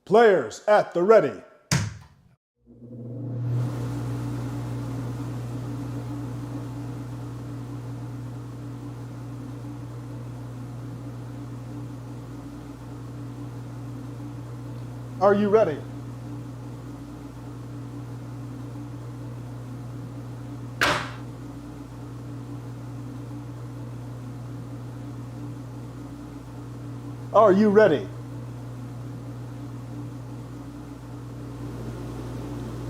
Players at the ready. Are you ready? Are you ready?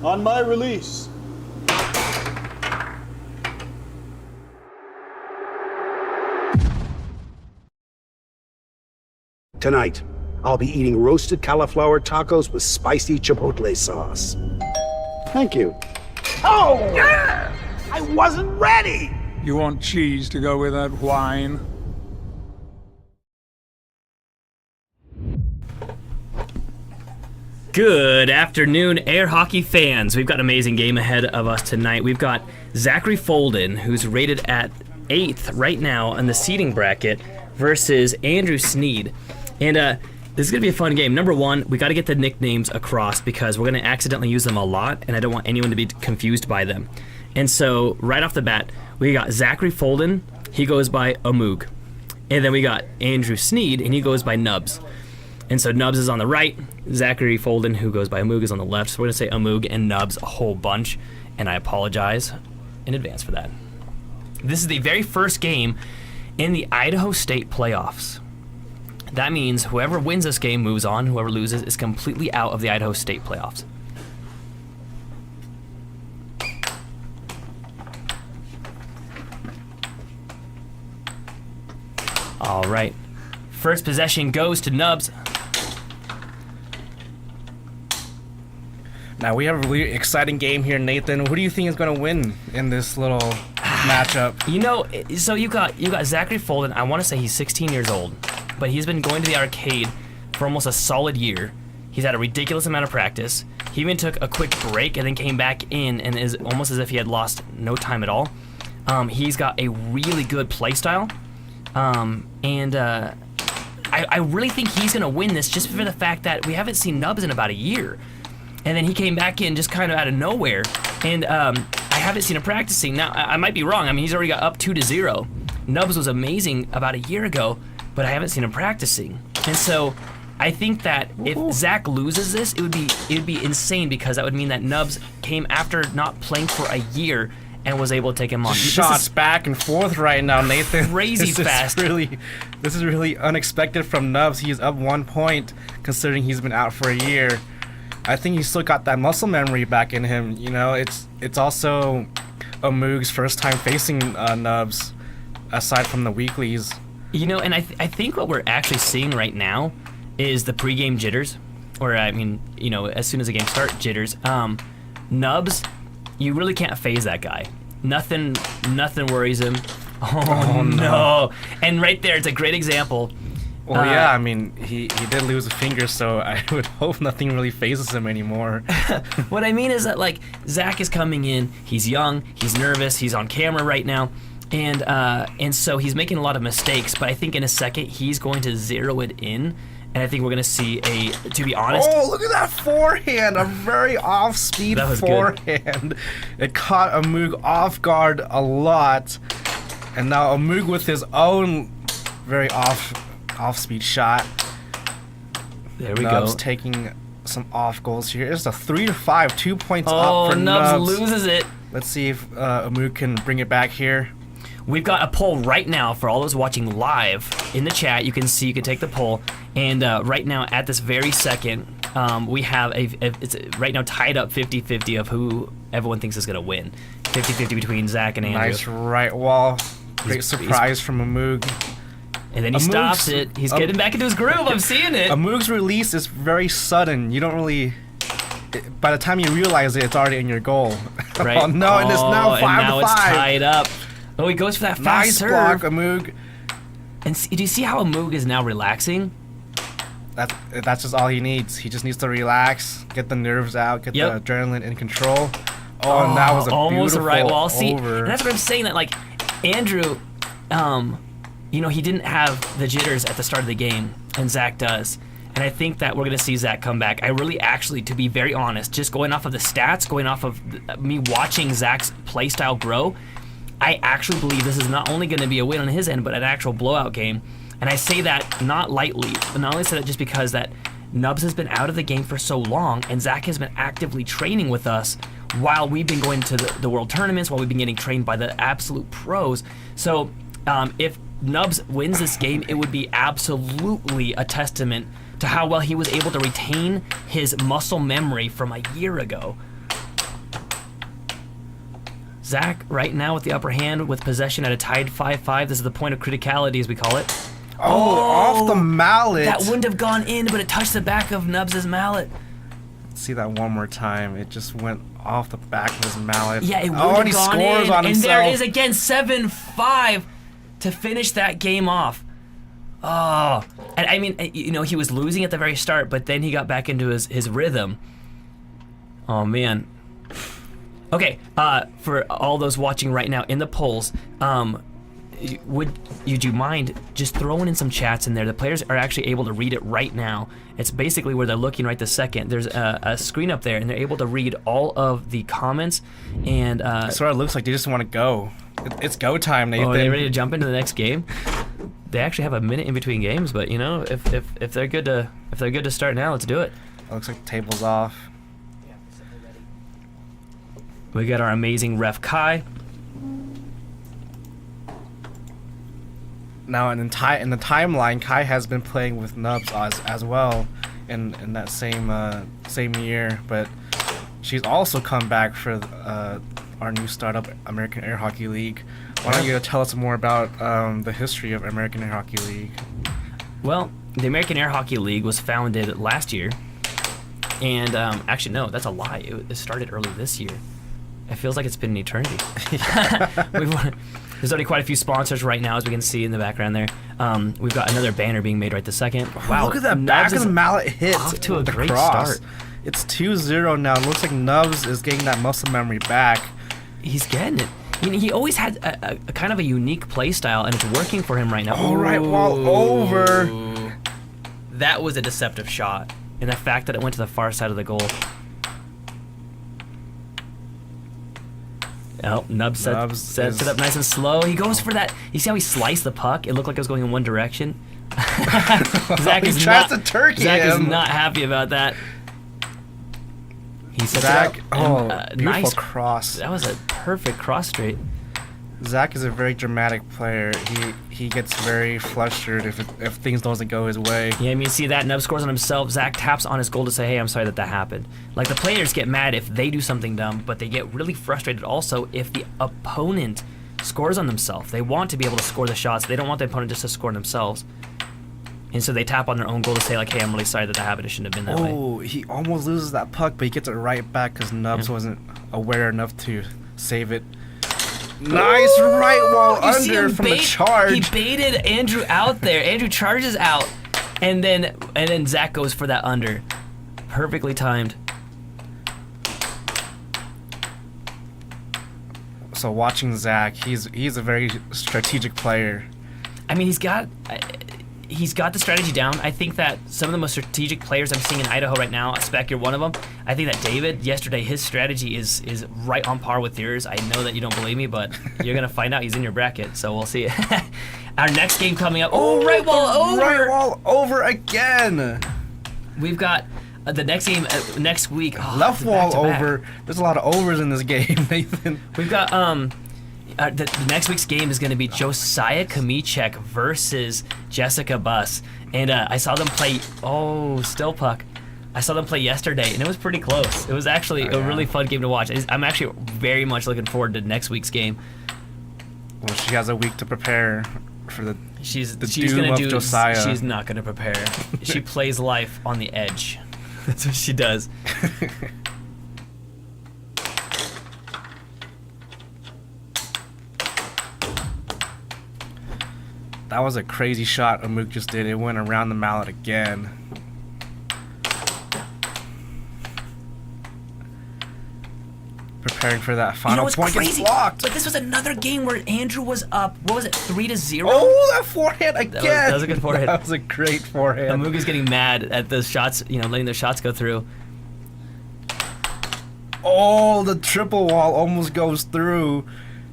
On my release. Tonight, I'll be eating roasted cauliflower tacos with spicy chipotle sauce. Thank you. Oh! Yeah! I wasn't ready! You want cheese to go with that wine? Good afternoon, air hockey fans. We've got an amazing game ahead of us tonight. We've got Zachary Folden, who's rated at 8th right now in the seeding bracket, versus Andrew Snead. And this is going to be a fun game. Number one, we got to get the nicknames across because we're going to accidentally use them a lot, and I don't want anyone to be confused by them. And so, right off the bat, we got Zachary Folden. He goes by Amoog. And then we got Andrew Snead, and he goes by Nubs. And so Nubs is on the right, Zachary Folden, who goes by Amoog, is on the left. So we're going to say Amoog and Nubs a whole bunch, and I apologize in advance for that. This is the very first game in the Idaho State playoffs. That means whoever wins this game moves on, whoever loses is completely out of the Idaho State playoffs. All right, first possession goes to Nubs. Now we have a really exciting game here, Nathan. Who do you think is going to win in this little matchup? You know, so you got Zachary Folden. I want to say he's 16 years old, but he's been going to the arcade for almost a solid year. He's had a ridiculous amount of practice. He even took a quick break and then came back in and is almost as if he had lost no time at all. He's got a really good play style, and I really think he's going to win this just for the fact that we haven't seen Nubs in about a year. And then he came back in just kind of out of nowhere, and I haven't seen him practicing. Now, I might be wrong. I mean, he's already got up 2-0. Nubs was amazing about a year ago, but I haven't seen him practicing. And so I think that if Zach loses this, it would be insane, because that would mean that Nubs came after not playing for a year and was able to take him on. Shots back and forth right now, Nathan. Crazy fast. This is really unexpected from Nubs. He's up 1 point, considering he's been out for a year. I think he's still got that muscle memory back in him. You know, it's also Amoog's first time facing Nubs, aside from the weeklies. You know, and I think what we're actually seeing right now is the pregame jitters, or I mean, you know, as soon as the game starts, jitters. Nubs, you really can't phase that guy. Nothing worries him. Oh no! And right there, it's a great example. Well, yeah, I mean, he did lose a finger, so I would hope nothing really phases him anymore. What I mean is that, like, Zach is coming in, he's young, he's nervous, he's on camera right now, and so he's making a lot of mistakes, but I think in a second he's going to zero it in, and I think we're going to see to be honest... Oh, look at that forehand, a very off-speed forehand. It caught Amoog off guard a lot, and now Amoog with his own very off-speed shot. There we Nubs go. taking some off goals here. It's a 3-5, 2 points up for Nubs. Nubs. Loses it. Let's see if Amoog can bring it back here. We've got a poll right now for all those watching live in the chat. You can take the poll, and right now at this very second, we have it's right now tied up 50-50 of who everyone thinks is gonna win. 50-50 between Zach and Andrew. Nice right wall. Great surprise from Amoog. And then he stops it. He's getting back into his groove. I'm seeing it. Amoog's release is very sudden. You don't really... By the time you realize it, it's already in your goal. Right. Oh, no, and it's now 5-5. And now it's tied up. Oh, he goes for that fast serve. Nice block, Amoog. And do you see how Amoog is now relaxing? That's just all he needs. He just needs to relax, get the nerves out, get the adrenaline in control. Oh, and that was a almost beautiful right wall. See, over. and that's what I'm saying, that, like, Andrew... you know, he didn't have the jitters at the start of the game, and Zach does. And I think that we're going to see Zach come back. I really actually, to be very honest, just going off of the stats, going off of me watching Zach's playstyle grow, I actually believe this is not only going to be a win on his end, but an actual blowout game. And I say that not lightly, but not only say that just because that Nubs has been out of the game for so long, and Zach has been actively training with us while we've been going to the world tournaments, while we've been getting trained by the absolute pros. So if Nubs wins this game, it would be absolutely a testament to how well he was able to retain his muscle memory from a year ago. Zach right now with the upper hand with possession at a tied 5-5. This is the point of criticality, as we call it. Oh, off the mallet. That wouldn't have gone in, but it touched the back of Nubs' mallet. See that one more time. It just went off the back of his mallet. Yeah, it would and have he gone scores in. on And himself. there it is again, 7-5 to finish that game off. Oh, and I mean, you know, he was losing at the very start, but then he got back into his rhythm. Oh, man. Okay, for all those watching right now in the polls, would you mind just throwing in some chats in there? The players are actually able to read it right now. It's basically where they're looking right this second. There's a screen up there, and they're able to read all of the comments. And That's what it looks like. They just want to go. It's go time, Nathan. oh, are they ready to jump into the next game? They actually have a minute in between games, but you know, if they're good to start now, let's do it. It looks like the table's off. We got our amazing ref Kai. Now in the timeline, Kai has been playing with Nubs as well in that same year, but she's also come back for our new startup, American Air Hockey League. Why don't you tell us more about the history of American Air Hockey League? Well, the American Air Hockey League was founded last year, and actually no, that's a lie. It started early this year. It feels like it's been an eternity. There's already quite a few sponsors right now, as we can see in the background there. We've got another banner being made right this second. Wow, Look at that back of the mallet hit. off to a the great cross. start. It's 2-0 now. It looks like Nubs is getting that muscle memory back. He's getting it. I mean, he always had a kind of a unique play style, and it's working for him right now. All right, wall over. That was a deceptive shot, and the fact that it went to the far side of the goal. Oh, Nubs sets it up nice and slow. He goes for that. You see how he sliced the puck? It looked like it was going in one direction. Zach He is tries not, to turkey Zach him. is not happy about that. He sets Zach, it up. And, beautiful nice cross. That was a perfect cross straight. Zach is a very dramatic player. He gets very flustered if things doesn't go his way. Yeah, I mean, see that Nub scores on himself. Zach taps on his goal to say, "Hey, I'm sorry that happened." Like the players get mad if they do something dumb, but they get really frustrated also if the opponent scores on themselves. They want to be able to score the shots. They don't want the opponent just to score themselves. And so they tap on their own goal to say like, "Hey, I'm really sorry that happened. It shouldn't have been that way." Oh, he almost loses that puck, but he gets it right back because Nubs wasn't aware enough to save it. Nice right wall You see under him from the He charge. baited Andrew out there. Andrew charges out, and then Zach goes for that under. Perfectly timed. So watching Zach, he's a very strategic player. I mean, he's got the strategy down. I think that some of the most strategic players I'm seeing in Idaho right now, Spec, you're one of them. I think that David, yesterday, his strategy is right on par with yours. I know that you don't believe me, but you're going to find out. He's in your bracket, so we'll see. Our next game coming up. Oh, right wall over! Right wall over again! We've got the next game next week. Oh, Left wall back-to-back. over. There's a lot of overs in this game, Nathan. We've got the next week's game is going to be Josiah Kamichek versus Jessica Buss, and I saw them play. Oh, still puck. I saw them play yesterday, and it was pretty close. It was actually a really fun game to watch. I'm actually very much looking forward to next week's game. Well, she has a week to prepare for the She's doom gonna of do. Josiah. She's not gonna prepare. She plays life on the edge. That's what she does. That was a crazy shot Amuk just did. It went around the mallet again. preparing for that You final know what's point gets crazy? blocked. But this was another game where Andrew was up. What was it? 3-0. Oh, that forehand again. That was a good forehand. That was a great forehand. Amuga's getting mad at those shots. Letting those shots go through. Oh, the triple wall almost goes through.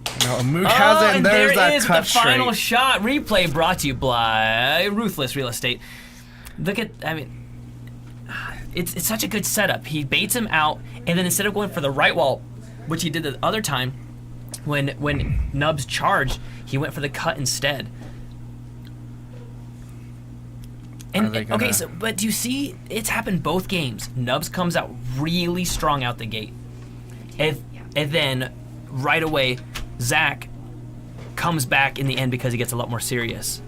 Amug has it, and there's that is cut the final straight. shot. Replay brought to you by Ruthless Real Estate. It's such a good setup. He baits him out, and then instead of going for the right wall, which he did the other time, when Nubs charged, he went for the cut instead. And but do you see? It's happened both games. Nubs comes out really strong out the gate, and then right away, Zach comes back in the end because he gets a lot more serious.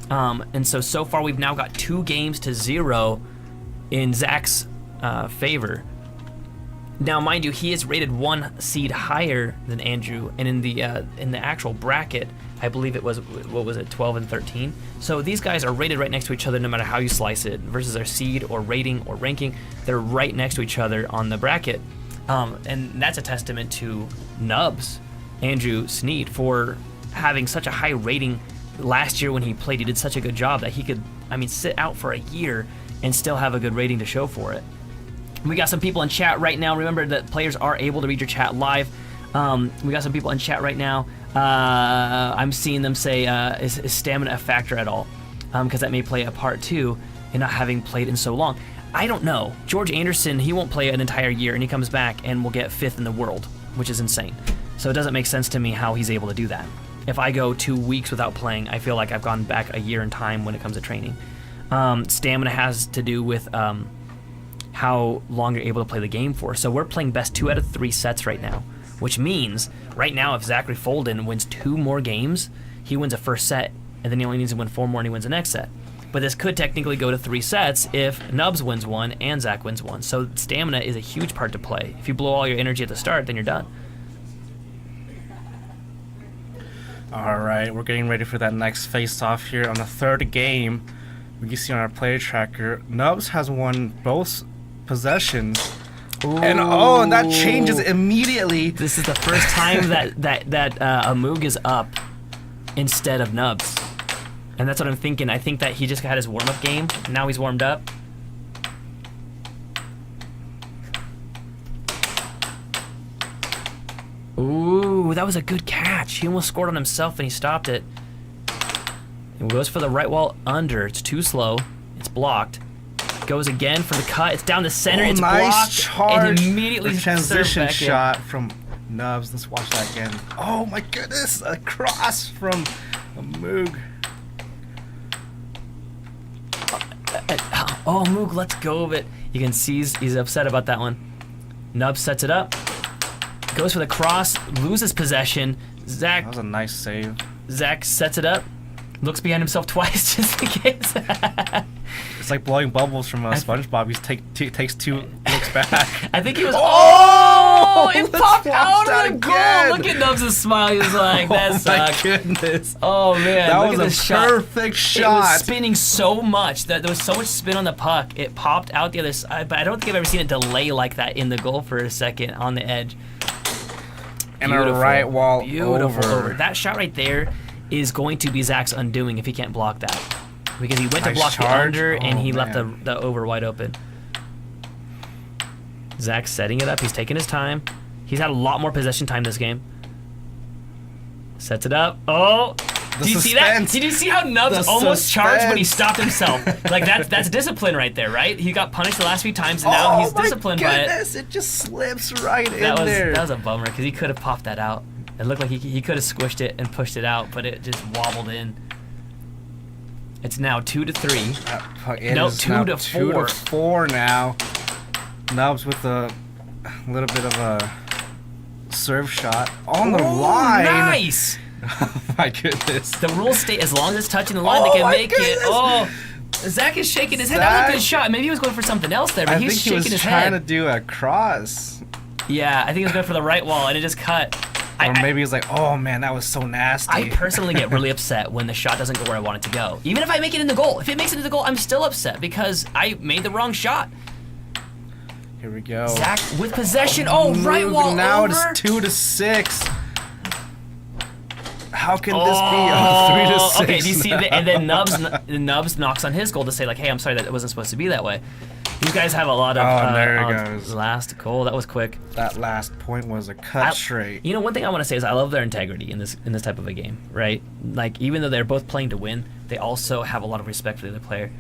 And so far we've now got 2-0 in Zach's favor. Now, mind you, he is rated 1 seed higher than Andrew, and in the actual bracket, I believe it was 12 and 13. So these guys are rated right next to each other, no matter how you slice it, versus their seed or rating or ranking. They're right next to each other on the bracket, and that's a testament to Nubs, Andrew Snead, for having such a high rating last year when he played. He did such a good job that he could, sit out for a year and still have a good rating to show for it. We got some people in chat right now. Remember that players are able to read your chat live. We got some people in chat right now. I'm seeing them say, is stamina a factor at all? Because that may play a part too in not having played in so long. I don't know. George Anderson, he won't play an entire year, and he comes back and will get 5th in the world, which is insane. So it doesn't make sense to me how he's able to do that. If I go 2 weeks without playing, I feel like I've gone back a year in time when it comes to training. Stamina has to do with how long you're able to play the game for. So we're playing best 2 out of 3 sets right now, which means right now if Zachary Folden wins 2 more games, he wins a first set, and then he only needs to win 4 more and he wins the next set. But this could technically go to 3 sets if Nubs wins 1 and Zach wins 1. So stamina is a huge part to play. If you blow all your energy at the start, then you're done. All right, we're getting ready for that next face-off here on the 3rd game. We can see on our player tracker, Nubs has won both possessions. Ooh. And that changes immediately. This is the first time that Amug is up instead of Nubs. And that's what I'm thinking. I think that he just had his warm-up game. Now he's warmed up. Ooh, that was a good catch. He almost scored on himself and he stopped it. He goes for the right wall under. It's too slow. It's blocked. Goes again for the cut. It's down the center. It's nice blocked. Charge. And immediately Transition back shot from Nubs. Let's watch that again. Oh my goodness! A cross from Moog. Oh, Moog, let's go of it. You can see he's upset about that one. Nubs sets it up. Goes for the cross. Loses possession. That was a nice save. Zach sets it up. Looks behind himself twice just in case. It's like blowing bubbles from SpongeBob. He takes 2 looks back. I think he was. Oh! It Let's popped watch out that of the goal. again. Look at Nubs' smile. He was like, "That Oh sucks." my goodness. Oh man, That look was at a this shot. perfect It shot. was spinning so much that there was so much spin on the puck. It popped out the other side, but I don't think I've ever seen it delay like that in the goal for a second on the edge. And a right wall over. That shot right there is going to be Zach's undoing if he can't block that. Because he went to Nice block charge. the under and he left man. the over wide open. Zach's setting it up. He's taking his time. He's had a lot more possession time this game. Sets it up. Oh! Did you see that? Did you see how Nubs almost charged when he stopped himself? Like that's discipline right there, right? He got punished the last few times and now he's disciplined by it. It just slips right in That there. was a bummer because he could have popped that out. It looked like he could have squished it and pushed it out, but it just wobbled in. It's now 2-3. No, 2-4. 2-4 now. Nubs with a little bit of a serve shot on the line. Nice! Oh my goodness. The rules state as long as it's touching the line, they can make it. Oh, Zach is shaking his head. That was a good shot. Maybe he was going for something else there, but he's shaking his head. I think he was trying to do a cross. Yeah, I think he was going for the right wall, and it just cut. Or maybe he was like, oh man, that was so nasty. I personally get really upset when the shot doesn't go where I want it to go. Even if I make it in the goal. If it makes it in the goal, I'm still upset because I made the wrong shot. Here we go. Zach with possession. Oh, right wall now over. It's 2-6. How can this be 3-6? Okay, do you see that? And then Nubs knocks on his goal to say like, "Hey, I'm sorry that it wasn't supposed to be that way." You guys have a lot of. There it goes. Last goal. That was quick. That last point was a cut straight. You know, one thing I want to say is I love their integrity in this type of a game, right? Like, even though they're both playing to win, they also have a lot of respect for the other player.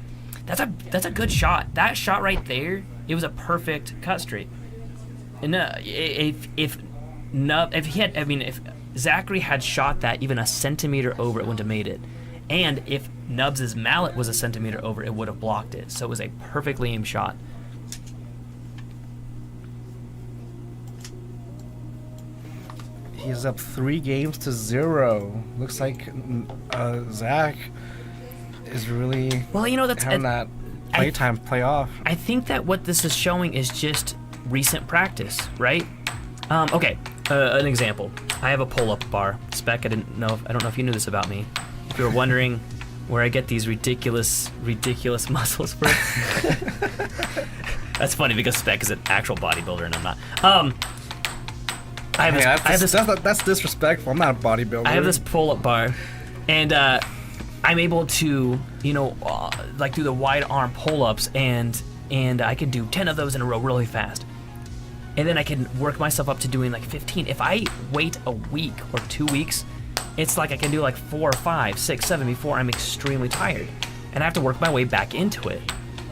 That's a good shot. That shot right there, it was a perfect cut straight. And if Zachary had shot that even a centimeter over, it wouldn't have made it. And if Nubs' mallet was a centimeter over, it would have blocked it. So it was a perfectly aimed shot. He's up 3-0. Looks like Zach is really having that playtime play off. I think that what this is showing is just recent practice, right? Okay, an example. I have a pull-up bar. Spec, I don't know if you knew this about me. If you were wondering where I get these ridiculous muscles from. That's funny because Spec is an actual bodybuilder and I'm not. That's disrespectful. I'm not a bodybuilder. I have this pull-up bar, and I'm able to, like do the wide arm pull-ups, and I can do 10 of those in a row really fast. And then I can work myself up to doing like 15. If I wait a week or 2 weeks, it's like I can do like 4, 5, 6, 7 before I'm extremely tired. And I have to work my way back into it.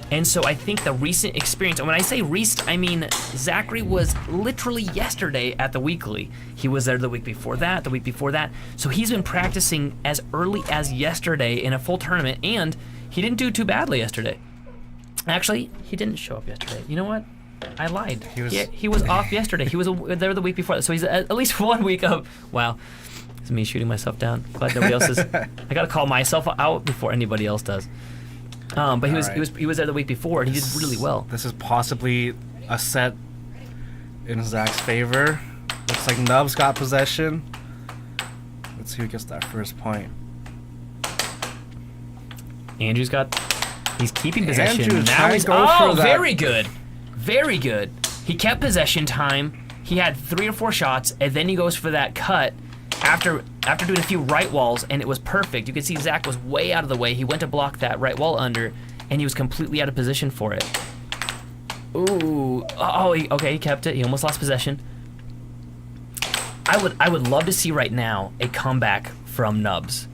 And so I think the recent experience, and when I say recent, I mean Zachary was literally yesterday at the weekly. He was there the week before that, the week before that. So he's been practicing as early as yesterday in a full tournament, and he didn't do too badly yesterday. Actually, he didn't show up yesterday. You know what? I lied. He was off yesterday. He was there the week before that. So he's at least 1 week of, wow. It's me shooting myself down. Glad nobody else is. I gotta call myself out before anybody else does. But he was there the week before, and he did really well. This is possibly a set in Zach's favor. Looks like Nubs got possession. Let's see who gets that first point. He's keeping possession. Andrew, Now he's for that. Very good. Very good. He kept possession time. He had 3 or 4 shots, and then he goes for that cut after doing a few right walls, and it was perfect. You can see Zach was way out of the way. He went to block that right wall under, and he was completely out of position for it. Ooh. Okay, he kept it. He almost lost possession. I would love to see right now a comeback from Nubs.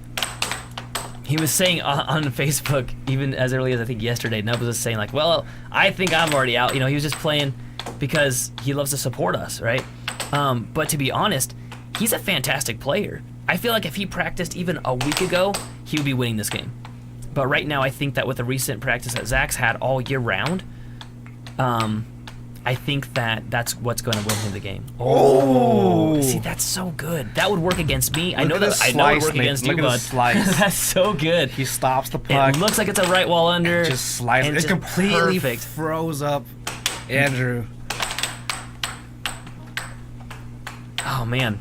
He was saying on Facebook, even as early as I think yesterday, Nubs was saying like, well, I think I'm already out. He was just playing because he loves to support us, right? But to be honest, he's a fantastic player. I feel like if he practiced even a week ago, he would be winning this game. But right now, I think that with the recent practice that Zach's had all year round, I think that that's what's going to win him the game. Oh, see, that's so good. That would work against me. I know it would work against you, bud. That's so good. He stops the puck. It looks like it's a right wall under. Just slides. It completely froze up Andrew. Oh man.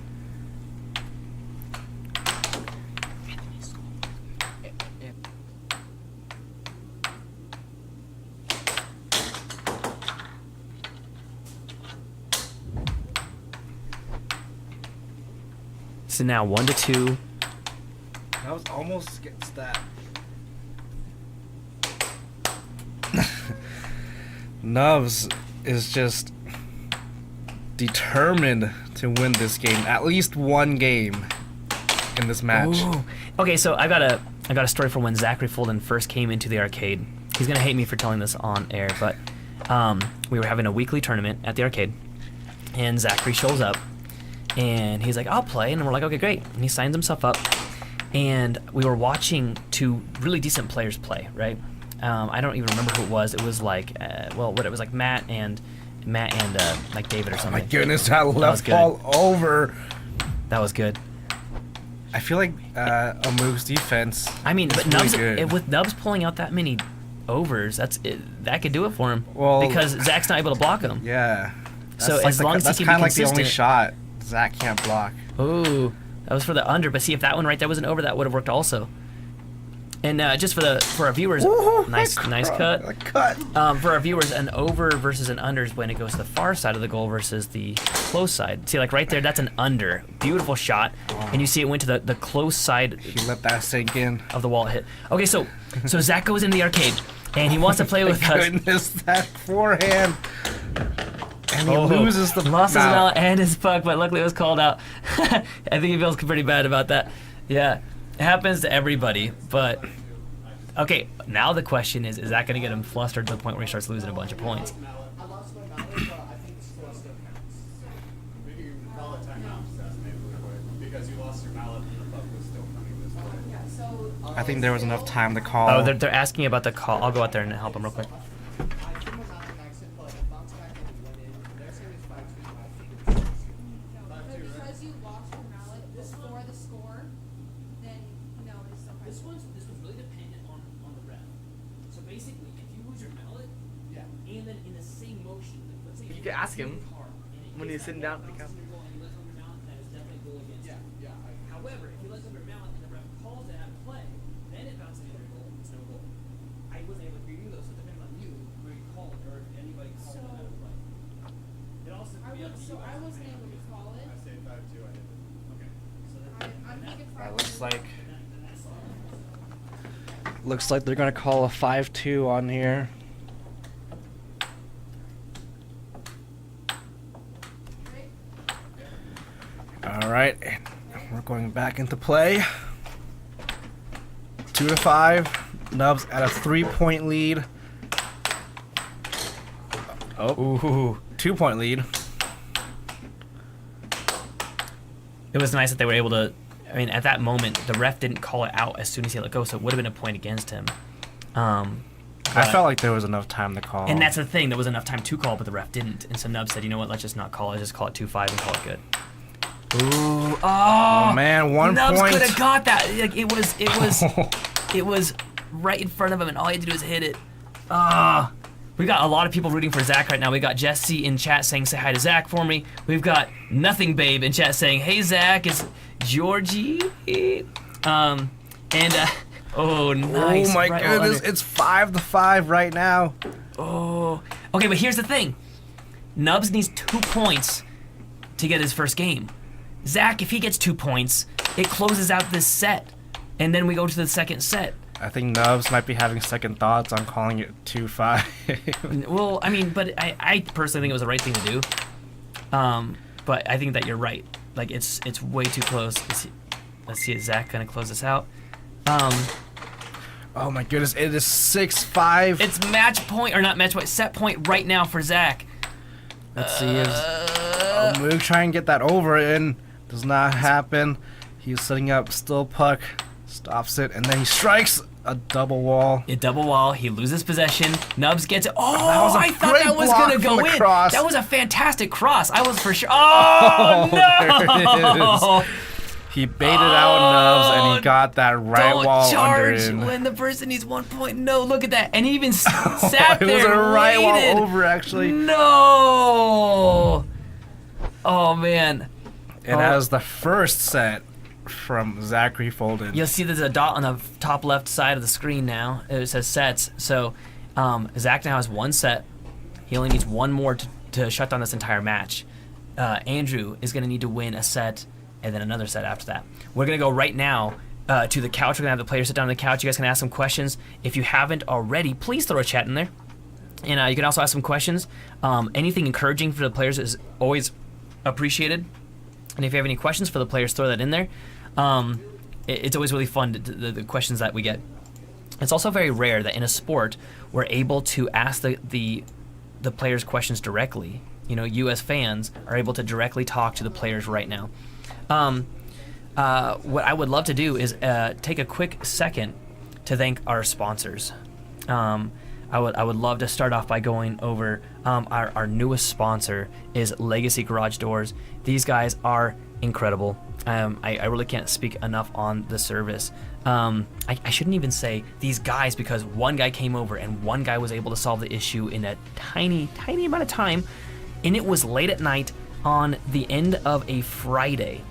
So now 1-2. That was almost gets that. Nubs is just determined to win this game. At least one game in this match. Ooh. Okay, so I got a story from when Zachary Folden first came into the arcade. He's gonna hate me for telling this on air, but we were having a weekly tournament at the arcade, and Zachary shows up. And he's like, I'll play. And we're like, okay, great. And he signs himself up. And we were watching 2 really decent players play, right? I don't even remember who it was. It was like, it was like Matt and like David or something. Oh my goodness, that left ball over. That was good. I feel like a move's defense. I mean, but really good. With Nubs pulling out that many overs, that could do it for him. Well, because Zach's not able to block him. Yeah. So as long as he can be consistent. That's kind of like the only shot Zach can't block. Ooh, that was for the under. But see, if that one right there wasn't over, that would have worked also. And just for our viewers, nice cut. For our viewers, an over versus an under is when it goes to the far side of the goal versus the close side. See, like right there, that's an under. Beautiful shot, and you see it went to the close side. He let that sink in. Of the wall it hit. Okay, so Zach goes into the arcade, and he wants to play with us. Goodness, that forehand. And he loses the lost his mallet and his puck, but luckily it was called out. I think he feels pretty bad about that. Yeah. It happens to everybody, but okay. Now the question is that going to get him flustered to the point where he starts losing a bunch of points? I think there was enough time to call. Oh, they're asking about the call. I'll go out there and help him real quick. You can ask him when he's sitting down. However, if you let go of your mallet and the ref calls it out of play, then it bounces into a goal. It's no goal. I wasn't able to preview those, so it depends on you where you call it or if anybody called it out of play. It also could be up to you. I wasn't able to call it. I say 5-2. I didn't. Okay. So I'm thinking 5-2. Looks like they're gonna call a 5-2 on here. All right, we're going back into play. 2-5. Nubs at a 3-point lead. Oh, 2-point lead. It was nice that they were able to. I mean, at that moment, the ref didn't call it out as soon as he let go, so it would have been a point against him. I felt like there was enough time to call. And that's the thing, there was enough time to call, but the ref didn't. And so Nub said, you know what, let's just not call it, just call it 2-5 and call it good. Ooh, oh man, 1 Nubs point. could have got that. Like it was right in front of him, and all he had to do was hit it. We got a lot of people rooting for Zach right now. We got Jesse in chat saying, say hi to Zach for me. We've got Nothing Babe in chat saying, hey Zach, it's Georgie. Oh, nice. Oh my goodness, it's 5-5 right now. Oh, okay, but here's the thing. Nubs needs 2 points to get his first game. Zach, if he gets 2 points, it closes out this set, and then we go to the second set. I think Nubs might be having second thoughts on calling it 2-5. Well, I mean, but I personally think it was the right thing to do. But I think that you're right. Like, it's way too close. Let's see, is Zach gonna close this out? Oh my goodness, it is 6-5. It's match point, or not match point, set point right now for Zach. Let's see if Moog try and get that over in. Does not happen. He's setting up still puck, stops it, and then he strikes a double wall. A double wall, he loses possession. Nubs gets it. Oh, I thought that was gonna go in. Cross. That was a fantastic cross. I was for sure. Oh, no! He baited out Nubs and he got that right wall under in. When the person needs 1 point. No, look at that. And he even sat there. It was a right waited. wall over, actually. No! Oh, man. And that was the first set from Zachary Folden. You'll see there's a dot on the top left side of the screen now. It says sets. So Zach now has 1 set. He only needs 1 more to shut down this entire match. Andrew is going to need to win a set and then another set after that. We're going to go right now to the couch. We're going to have the players sit down on the couch. You guys can ask some questions. If you haven't already, please throw a chat in there. And you can also ask some questions. Anything encouraging for the players is always appreciated. And if you have any questions for the players, throw that in there. It's always really fun, the questions that we get. It's also very rare that in a sport, we're able to ask the players questions directly. You know, you as fans are able to directly talk to the players right now. What I would love to do is take a quick second to thank our sponsors. I would love to start off by going over our newest sponsor is Legacy Garage Doors. These guys are incredible. I really can't speak enough on the service. I shouldn't even say these guys, because one guy came over and one guy was able to solve the issue in a tiny amount of time, and it was late at night on the end of a Friday.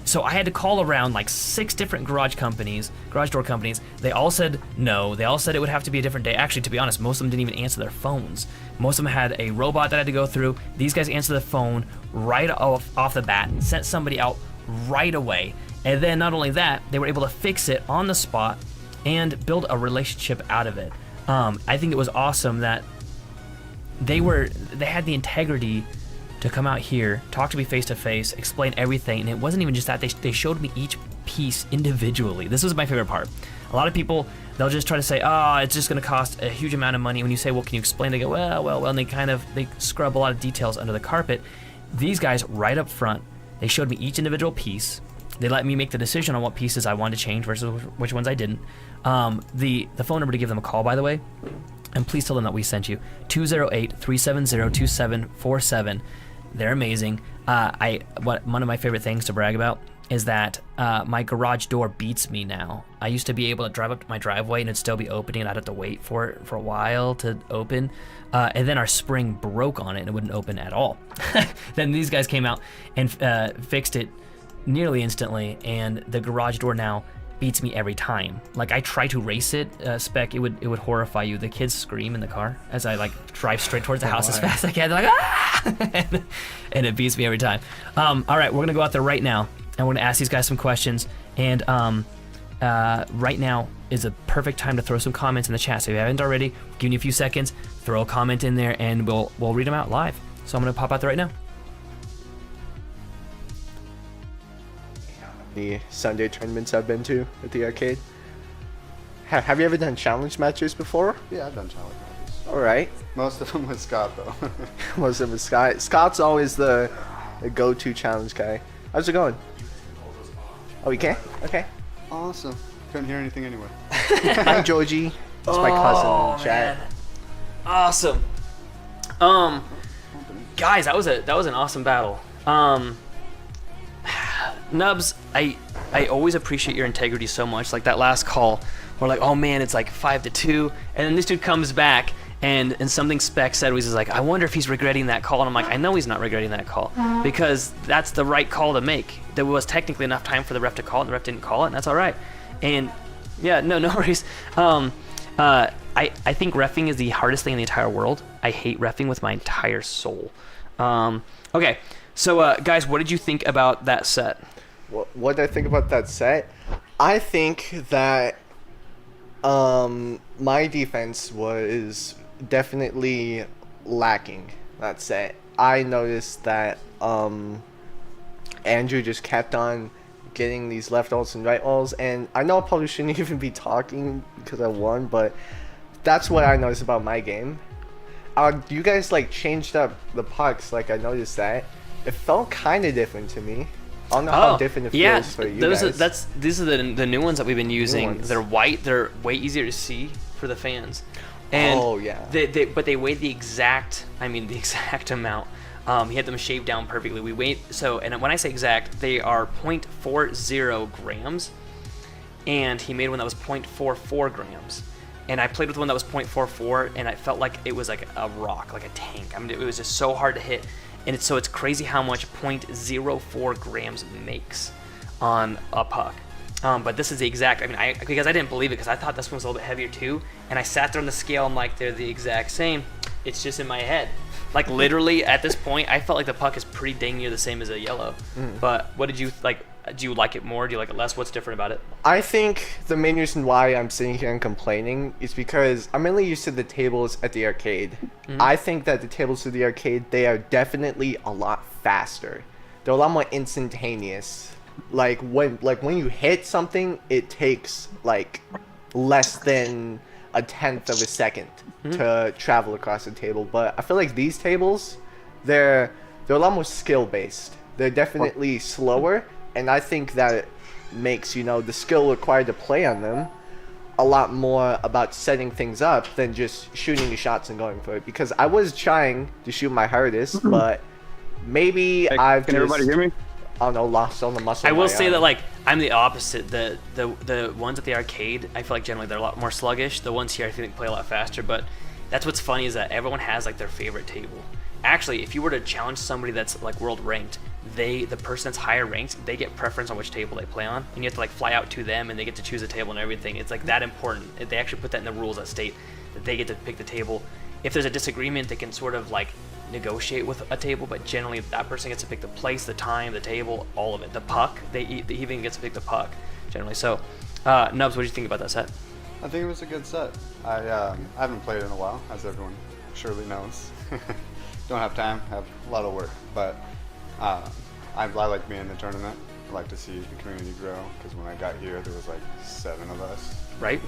So I had to call around like 6 different garage door companies. They all said no. They all said it would have to be a different day. Actually, to be honest, most of them didn't even answer their phones. Most of them had a robot that I had to go through. These guys answered the phone right off the bat, sent somebody out right away. And then not only that, they were able to fix it on the spot and build a relationship out of it. I think it was awesome that they had the integrity to come out here, talk to me face to face, explain everything, and it wasn't even just that. They showed me each piece individually. This was my favorite part. A lot of people, they'll just try to say, oh, it's just going to cost a huge amount of money. When you say, well, can you explain? They go, well, and they scrub a lot of details under the carpet. These guys, right up front, they showed me each individual piece. They let me make the decision on what pieces I wanted to change versus which ones I didn't. The phone number to give them a call, by the way, and please tell them that we sent you, 208-370-2747. They're amazing. One of my favorite things to brag about is that my garage door beats me now. I used to be able to drive up to my driveway and it'd still be opening, and I'd have to wait for it for a while to open. And then our spring broke on it and it wouldn't open at all. Then these guys came out and fixed it nearly instantly, and the garage door now beats me every time. Like, I try to race it, Spec, it would horrify you. The kids scream in the car as I like drive straight towards the house as fast as I can. They're like, ah! And it beats me every time. All right, we're gonna go out there right now and we're gonna ask these guys some questions. And right now is a perfect time to throw some comments in the chat. So if you haven't already, giving you a few seconds, throw a comment in there and we'll read them out live. So I'm gonna pop out there right now. The Sunday tournaments I've been to at the arcade. Have you ever done challenge matches before? Yeah, I've done challenge matches. All right. Most of them with Scott, though. Most of them with Scott. Scott's always the go-to challenge guy. How's it going? Oh, you can? Okay. Awesome. Couldn't hear anything anyway. Hi, Georgie. It's my cousin in the chat. Man. Awesome. Guys, that was an awesome battle. Nubs, I always appreciate your integrity so much. Like that last call, we're like, oh man, it's like 5-2, and then this dude comes back and something Spec said was like, I wonder if he's regretting that call, and I'm like, I know he's not regretting that call because that's the right call to make. There was technically enough time for the ref to call it, and the ref didn't call it, and that's all right. And yeah, no worries. I think reffing is the hardest thing in the entire world. I hate reffing with my entire soul. Okay, so guys, what did you think about that set? What did I think about that set? I think that my defense was definitely lacking that set. I noticed that Andrew just kept on getting these left ults and right ults, and I know I probably shouldn't even be talking because I won, but that's what I noticed about my game. You guys like changed up the pucks, like I noticed that. It felt kind of different to me. I don't know how different it feels for you guys. These are the new ones that we've been using. They're white. They're way easier to see for the fans. And but they weigh the exact amount. He had them shaved down perfectly. And when I say exact, they are 0.40 grams, and he made one that was 0.44 grams. And I played with one that was 0.44, and I felt like it was like a rock, like a tank. I mean, it was just so hard to hit. And it's crazy how much 0.04 grams makes on a puck. But this is the exact, because I didn't believe it, because I thought this one was a little bit heavier too. And I sat there on the scale, I'm like, they're the exact same. It's just in my head. Like literally at this point, I felt like the puck is pretty dang near the same as a yellow. But what did you like? Do you like it more? Do you like it less? What's different about it? I think the main reason why I'm sitting here and complaining is because I'm mainly used to the tables at the arcade. I think that the tables at the arcade, they are definitely a lot faster. They're a lot more instantaneous. Like when you hit something, it takes like less than a tenth of a second to travel across the table. But I feel like these tables, they're a lot more skill based. They're definitely slower. And I think that it makes, the skill required to play on them a lot more about setting things up than just shooting the shots and going for it. Because I was trying to shoot my hardest, but maybe Can everybody hear me? I don't know, lost on the muscle. I will say that like I'm the opposite. The ones at the arcade, I feel like generally they're a lot more sluggish. The ones here I think play a lot faster. But that's what's funny is that everyone has like their favorite table. Actually, if you were to challenge somebody that's like world ranked, the person that's higher ranked, they get preference on which table they play on, and you have to like fly out to them, and they get to choose a table and everything. It's like that important. They actually put that in the rules at state that they get to pick the table. If there's a disagreement, they can sort of like negotiate with a table, but generally that person gets to pick the place, the time, the table, all of it. The puck, they even gets to pick the puck generally. So, Nubs, what do you think about that set? I think it was a good set. I haven't played in a while, as everyone surely knows. Don't have time, have a lot of work, but I like being in the tournament. I like to see the community grow, because when I got here, there was like 7 of us. Right?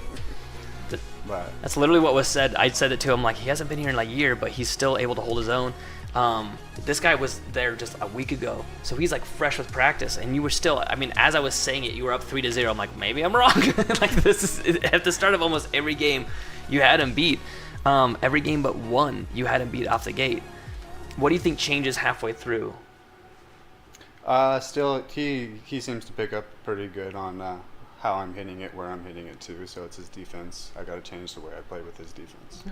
But That's literally what was said. I said it to him, like, he hasn't been here in like a year, but he's still able to hold his own. This guy was there just a week ago, so he's like fresh with practice, and you were still, I mean, as I was saying it, you were up 3-0. I'm like, maybe I'm wrong. Like, this is at the start of almost every game, you had him beat. Every game but one, you had him beat off the gate. What do you think changes halfway through? still, he seems to pick up pretty good on how I'm hitting it, where I'm hitting it too. So it's his defense. I got to change the way I play with his defense.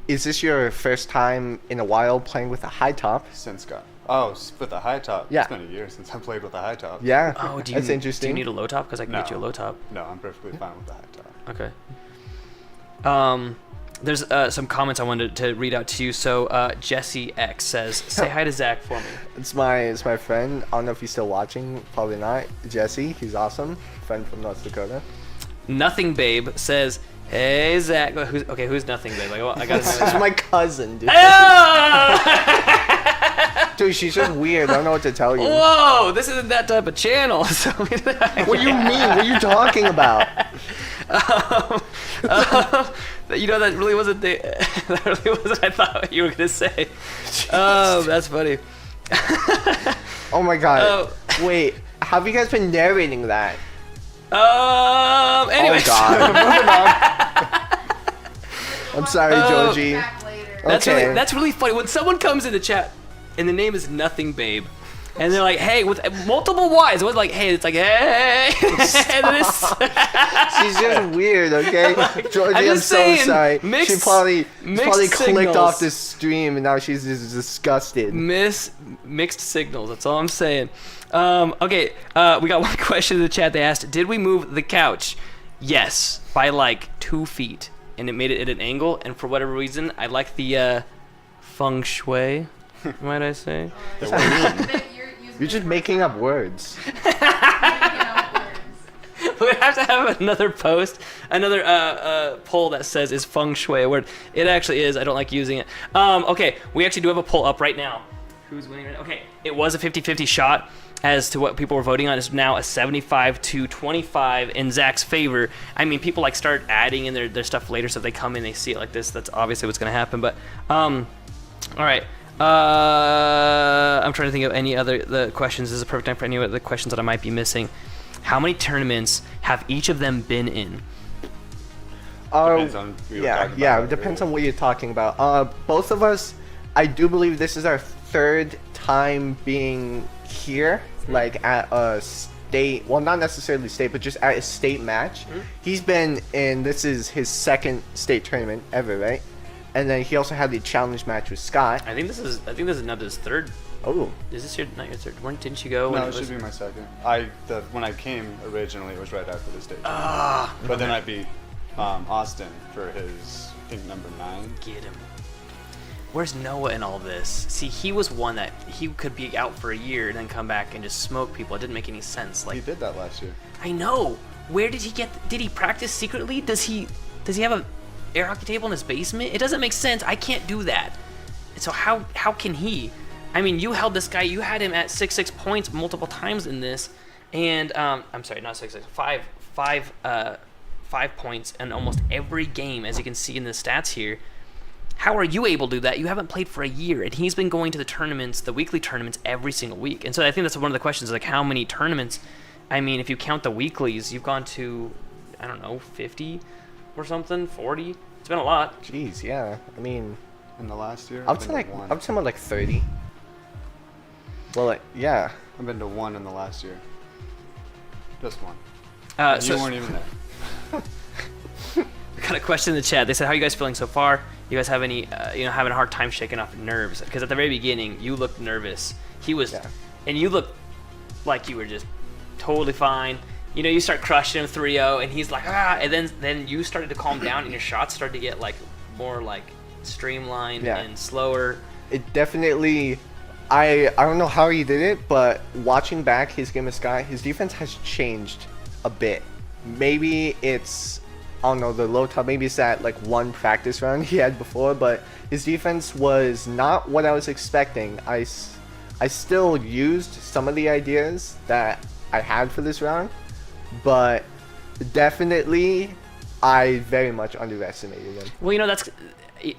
Is this your first time in a while playing with a high top? Since with a high top. Yeah. It's been a year since I played with a high top. Yeah. Oh, That's interesting. Do you need a low top? Because I can get you a low top. No, I'm perfectly fine with the high Okay. top. There's some comments I wanted to read out to you. So Jesse X says, "Say hi to Zach for me." It's my friend. I don't know if he's still watching. Probably not. Jesse, he's awesome. Friend from North Dakota. Nothing Babe says, "Hey Zach." Who's Nothing Babe? I got. This is my cousin, dude. Dude, she's just weird. I don't know what to tell you. Whoa, this isn't that type of channel. So What do you mean? What are you talking about? That really wasn't that really wasn't what I thought you were gonna say. Oh, that's funny. Oh my god. Wait, have you guys been narrating that? Anyway. Oh god. I'm sorry, Georgie. That's really funny. When someone comes in the chat and the name is Nothing Babe, and they're like, "Hey," with multiple Y's. It was like, "Hey," it's like, "Hey." And this. She's just weird, okay? Georgie, I'm so sorry. She probably clicked off this stream and now she's just disgusted. Mixed signals. That's all I'm saying. Okay. We got one question in the chat. They asked, "Did we move the couch?" Yes, by like 2 feet, and it made it at an angle. And for whatever reason, I like the feng shui. Might I say? You're just making up words. We have to have another post, another poll that says, "Is feng shui a word?" It actually is. I don't like using it. Okay, we actually do have a poll up right now. Who's winning right now? Okay, it was a 50-50 shot as to what people were voting on. It's now a 75-25 in Zach's favor. I mean, people like start adding in their stuff later, so if they come in, they see it like this. That's obviously what's going to happen. But all right. I'm trying to think of any other the questions. This is a perfect time for any of the questions that I might be missing. How many tournaments have each of them been in? Depends on who you're talking about, it depends on what you're talking about. Both of us, I do believe this is our third time being here, like at a state, well, not necessarily state, but just at a state match. He's been in, this is his second state tournament ever, right? And then he also had the challenge match with Scott. I think this is Nub's third. Oh. Is this not your third? Didn't you go? No, it should be my second. When I came originally, it was right after the state. But then I beat Austin for his, I think, number 9. Get him. Where's Noah in all this? See, he was one that he could be out for a year and then come back and just smoke people. It didn't make any sense. Like, He did that last year. I know. Where did he get? Did he practice secretly? Does he have a air hockey table in his basement? It doesn't make sense. I can't do that. So how can he? I mean, you held this guy. You had him at 6 points multiple times in this, and I'm sorry, not 6 5 points in almost every game, as you can see in the stats here. How are you able to do that? You haven't played for a year, and he's been going to the tournaments, the weekly tournaments, every single week. And so I think that's one of the questions, like how many tournaments? I mean, if you count the weeklies, you've gone to, I don't know, 50 or something, 40. It's been a lot. Jeez, yeah. I mean, In the last year, I'm talking like 30. Well, like, yeah. I've been to 1 in the last year. Just 1. So You weren't even there. I got a question in the chat. They said, "How are you guys feeling so far? You guys have any, having a hard time shaking off nerves?" Because at the very beginning, you looked nervous. He was. Yeah. and you look like you were just totally fine. You know, you start crushing him 3-0, and he's like, and then you started to calm down, and your shots started to get like more like streamlined and slower. It definitely, I don't know how he did it, but watching back his game of Sky, his defense has changed a bit. Maybe it's, I don't know, the low top, maybe it's that like one practice round he had before, but his defense was not what I was expecting. I still used some of the ideas that I had for this round, but definitely I very much underestimated him. Well, you know,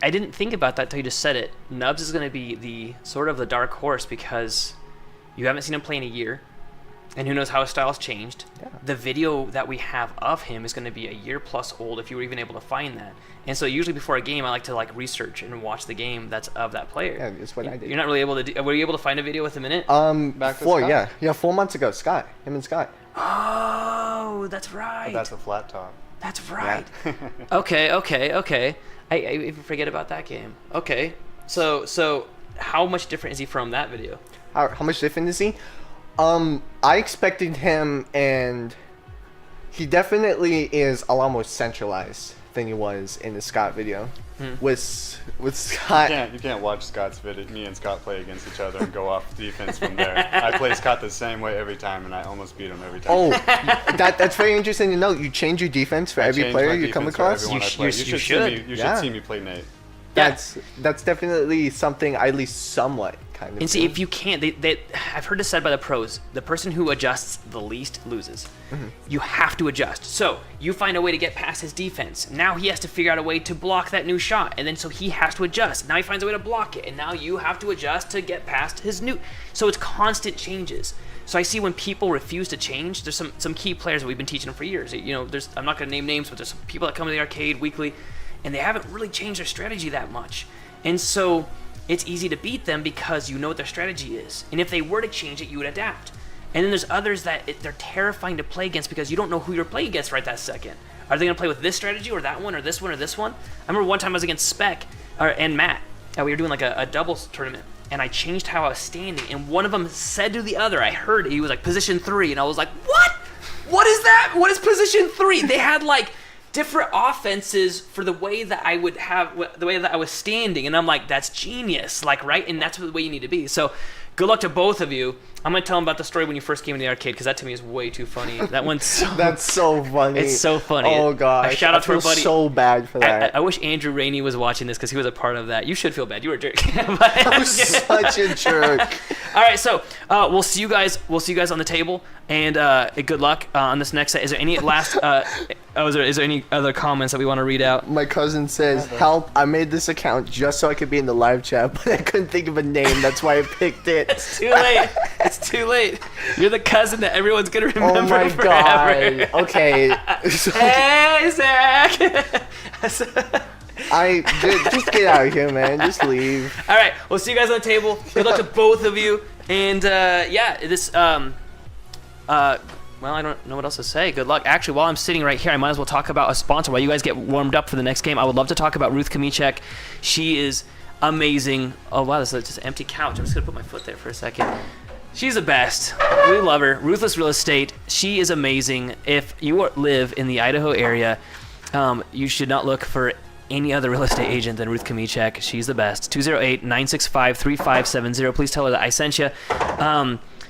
I didn't think about that till you just said it. Nubs is going to be the sort of the dark horse because you haven't seen him play in a year, and who knows how his style's changed. Yeah. The video that we have of him is going to be a year plus old if you were even able to find that. And so usually before a game, I like to like research and watch the game that's of that player. Yeah, that's what I did. You're not really able to. Were you able to find a video with him in it? Back to Scott? Yeah, 4 months ago, Scott, him and Scott. Oh, that's right. But that's a flat top. That's right. Okay. I forget about that game. Okay. So how much different is he from that video? How much different is he? I expected him, and he definitely is a lot more centralized than he was in the Scott video. With Scott, You can't watch Scott's video. Me and Scott play against each other and go off defense from there. I play Scott the same way every time, and I almost beat him every time. Oh, that's very interesting to know. You change your defense for every player you come across. You should see me play Nate. That's definitely something I at least somewhat kind of. And see, if you can't, I've heard this said by the pros, the person who adjusts the least loses. You have to adjust. So you find a way to get past his defense. Now he has to figure out a way to block that new shot, and then so he has to adjust. Now he finds a way to block it, and now you have to adjust to get past his new. So it's constant changes. So I see when people refuse to change, there's some key players that we've been teaching them for years. You know, I'm not going to name names, but there's some people that come to the arcade weekly, and they haven't really changed their strategy that much. And so it's easy to beat them because you know what their strategy is. And if they were to change it, you would adapt. And then there's others that they're terrifying to play against because you don't know who you're playing against right that second. Are they going to play with this strategy or that one or this one or this one? I remember one time I was against Spec and Matt. We were doing like a doubles tournament, and I changed how I was standing. And one of them said to the other, I heard it, he was like, position 3. And I was like, what? What is that? What is position 3? They had like different offenses for the way that I would have, the way that I was standing, and I'm like, that's genius, like, right? And that's the way you need to be. So good luck to both of you. I'm gonna tell them about the story when you first came in the arcade, because that to me is way too funny. That one's so that's so funny. It's so funny. Oh gosh, a shout out to our buddy. So bad for that. I wish Andrew Rainey was watching this because he was a part of that. You should feel bad. You were a jerk. I was such a jerk. All right, so we'll see you guys. We'll see you guys on the table, and good luck on this next set. Is there any last? Is there any other comments that we want to read out? My cousin says, "Help! I made this account just so I could be in the live chat, but I couldn't think of a name. That's why I picked it." It's too late. It's too late. You're the cousin that everyone's gonna remember. Oh my forever. god. Okay. Hey, Zach. Just get out of here, man. Just leave. All right, we'll see you guys on the table. Good luck to both of you. And this well, I don't know what else to say. Good luck. Actually, while I'm sitting right here, I might as well talk about a sponsor while you guys get warmed up for the next game. I would love to talk about Ruth Kamichek. She is amazing. Oh wow, this is just an empty couch. I'm just gonna put my foot there for a second. She's the best. We love her. Ruthless Real Estate. She is amazing. If you live in the Idaho area, you should not look for any other real estate agent than Ruth Kamichek. She's the best. 208-965-3570. Please tell her that I sent you.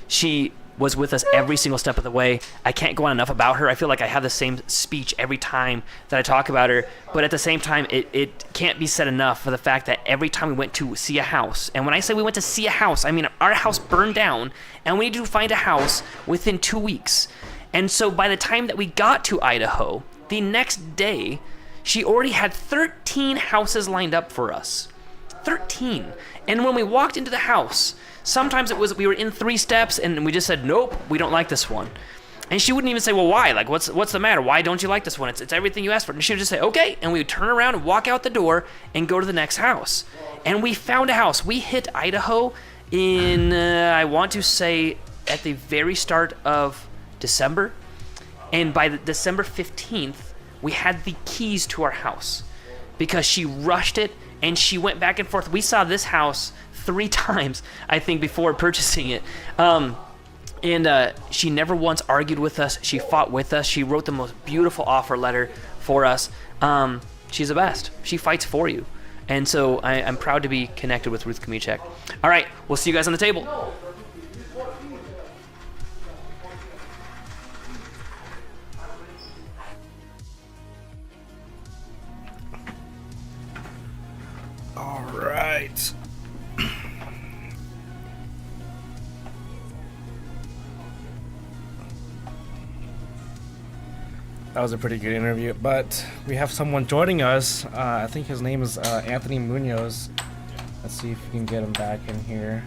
She was with us every single step of the way. I can't go on enough about her. I feel like I have the same speech every time that I talk about her, but at the same time, it can't be said enough for the fact that every time we went to see a house, and when I say we went to see a house, I mean our house burned down, and we needed to find a house within 2 weeks. And so by the time that we got to Idaho, the next day, she already had 13 houses lined up for us. 13. And when we walked into the house, sometimes it was we were in 3 steps and we just said, nope, we don't like this one. And she wouldn't even say, well, why? Like, what's the matter? Why don't you like this one? It's everything you asked for. And she would just say, okay. And we would turn around and walk out the door and go to the next house. And we found a house. We hit Idaho in, I want to say, at the very start of December. And by December 15th, we had the keys to our house because she rushed it and she went back and forth. We saw this house 3 times, I think, before purchasing it. And she never once argued with us. She fought with us. She wrote the most beautiful offer letter for us. She's the best. She fights for you. And so I'm proud to be connected with Ruth Kamichek. All right, we'll see you guys on the table. All right. That was a pretty good interview, but we have someone joining us. I think his name is Anthony Munoz. Let's see if we can get him back in here.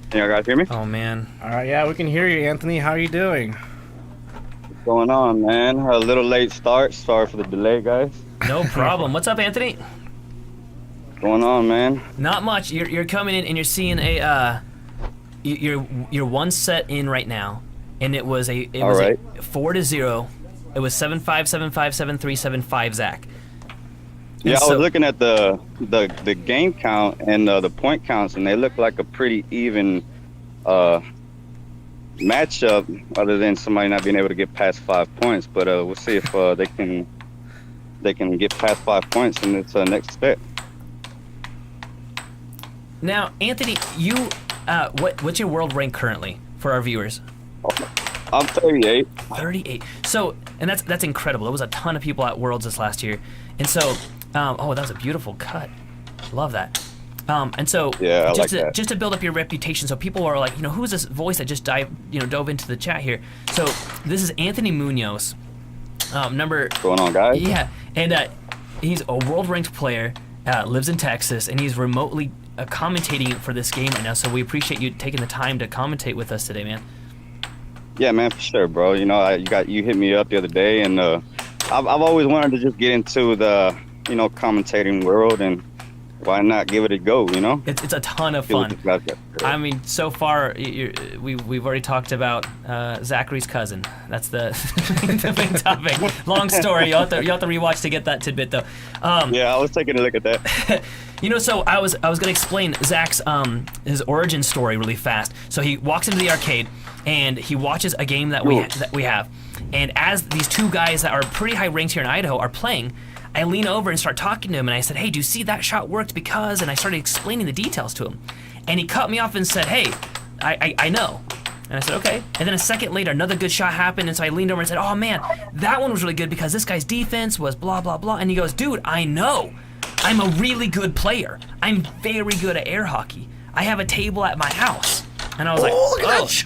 Can you guys hear me? Oh, man. All right, yeah, we can hear you, Anthony. How are you doing? What's going on, man? A little late start. Sorry for the delay, guys. No problem. What's up, Anthony? What's going on, man? Not much. You're coming in and you're seeing a you're one set in right now, and it was a 4-0. It was 7-5, 7-5, 7-3, 7-5, Zach. Yeah, I was looking at the game count and the point counts, and they look like a pretty even matchup, other than somebody not being able to get past 5 points. But we'll see if they can get past 5 points in this next step. Now, Anthony, you what's your world rank currently for our viewers? I'm 38. 38. So, and that's incredible. There was a ton of people at Worlds this last year, and so, oh, that was a beautiful cut. Love that. And so, yeah, I just like that. Just to build up your reputation, so people are like, who is this voice that just dove into the chat here? So, this is Anthony Munoz. What's going on, guys? Yeah, and he's a world-ranked player, lives in Texas, and he's remotely commentating for this game right now. So we appreciate you taking the time to commentate with us today, man. Yeah, man, for sure, bro. You hit me up the other day, and I've always wanted to just get into the commentating world, and why not give it a go? It's a ton of fun. I mean, so far we've already talked about Zachary's cousin. That's the main topic. Long story. You'll have to rewatch to get that tidbit though. Yeah, I was taking a look at that. So I was gonna explain Zach's his origin story really fast. So he walks into the arcade and he watches a game that we have, and as these two guys that are pretty high ranked here in Idaho are playing, I lean over and start talking to him, and I said, hey, do you see that shot worked because, and I started explaining the details to him. And he cut me off and said, hey, I know. And I said, okay. And then a second later, another good shot happened, and so I leaned over and said, oh man, that one was really good because this guy's defense was blah, blah, blah. And he goes, dude, I know. I'm a really good player. I'm very good at air hockey. I have a table at my house. And I was like,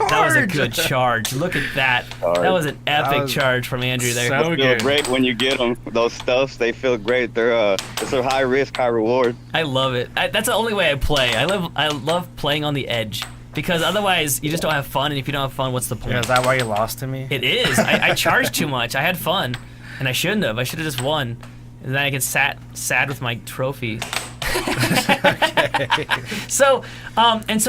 that was a good charge. Look at that. That was an epic charge from Andrew there. So it feels great when you get them. Those stuffs, they feel great. It's a high risk, high reward. I love it. That's the only way I play. I love playing on the edge, because otherwise you just don't have fun, and if you don't have fun, what's the point? Yeah, is that why you lost to me? It is. I charged too much. I had fun, and I shouldn't have. I should have just won, and then I get sad with my trophy. So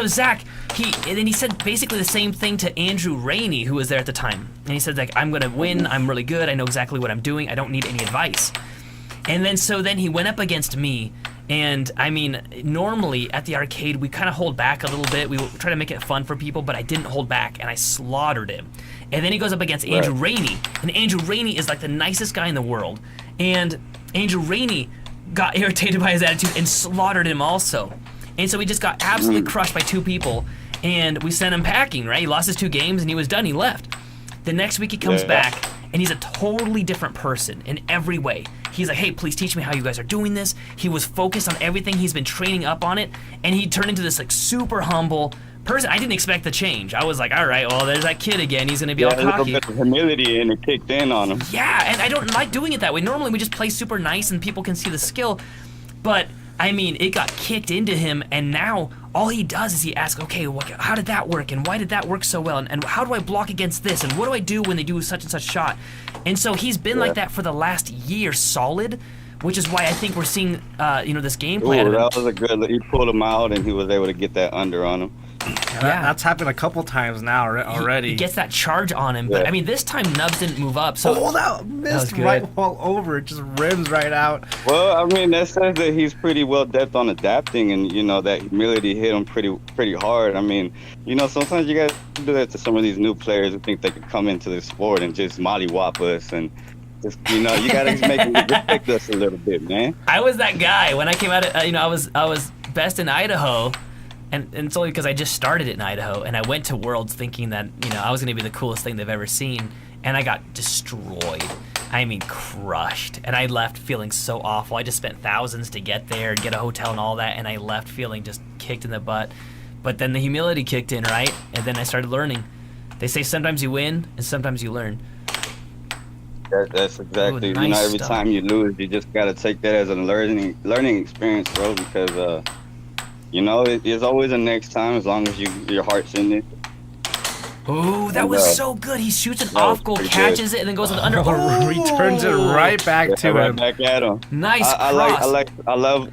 Zach, he said basically the same thing to Andrew Rainey, who was there at the time, and he said, like, I'm gonna win, I'm really good, I know exactly what I'm doing, I don't need any advice. And then he went up against me, and I mean, normally at the arcade we kind of hold back a little bit, we try to make it fun for people, but I didn't hold back, and I slaughtered him. And then he goes up against Andrew Rainey, and Andrew Rainey is like the nicest guy in the world, and Andrew Rainey got irritated by his attitude and slaughtered him also. And so he just got absolutely crushed by two people, and we sent him packing, right? He lost his 2 games and he was done, he left. The next week he comes back, and he's a totally different person in every way. He's like, hey, please teach me how you guys are doing this. He was focused on everything, he's been training up on it, and he turned into this like super humble person. I didn't expect the change. I was like, all right, well, there's that kid again. He's gonna be all cocky. A little bit of humility, and it kicked in on him. Yeah, and I don't like doing it that way. Normally we just play super nice and people can see the skill, but I mean, it got kicked into him, and now all he does is he asks, okay, how did that work, and why did that work so well, and how do I block against this, and what do I do when they do such and such shot? And so he's been like that for the last year solid, which is why I think we're seeing this gameplay. That was a good. He pulled him out, and he was able to get that under on him. That's happened a couple times now already. He gets that charge on him, but I mean, this time Nubs didn't move up. So that missed right while over. It just rims right out. Well, I mean, that says that he's pretty well depth on adapting, and you know that humility hit him pretty hard. I mean, you know, sometimes you guys do that to some of these new players who think they could come into the sport and just mollywop us, and just, you know, you gotta make them respect us a little bit, man. I was that guy when I came out. You know, I was best in Idaho. And it's only because I just started it in Idaho, and I went to Worlds thinking that, you know, I was going to be the coolest thing they've ever seen, and I got destroyed. I mean, crushed. And I left feeling so awful. I just spent thousands to get there and get a hotel and all that, and I left feeling just kicked in the butt. But then the humility kicked in, right? And then I started learning. They say sometimes you win, and sometimes you learn. That's exactly. Ooh, nice you know, every stuff. time you lose, you just got to take that as a learning experience, bro, because, you know, there's always a next time as long as your heart's in it. Ooh, that was so good. He shoots an off goal, catches it, and then goes on the under. Returns it right back to right him. back at him. Nice I cross.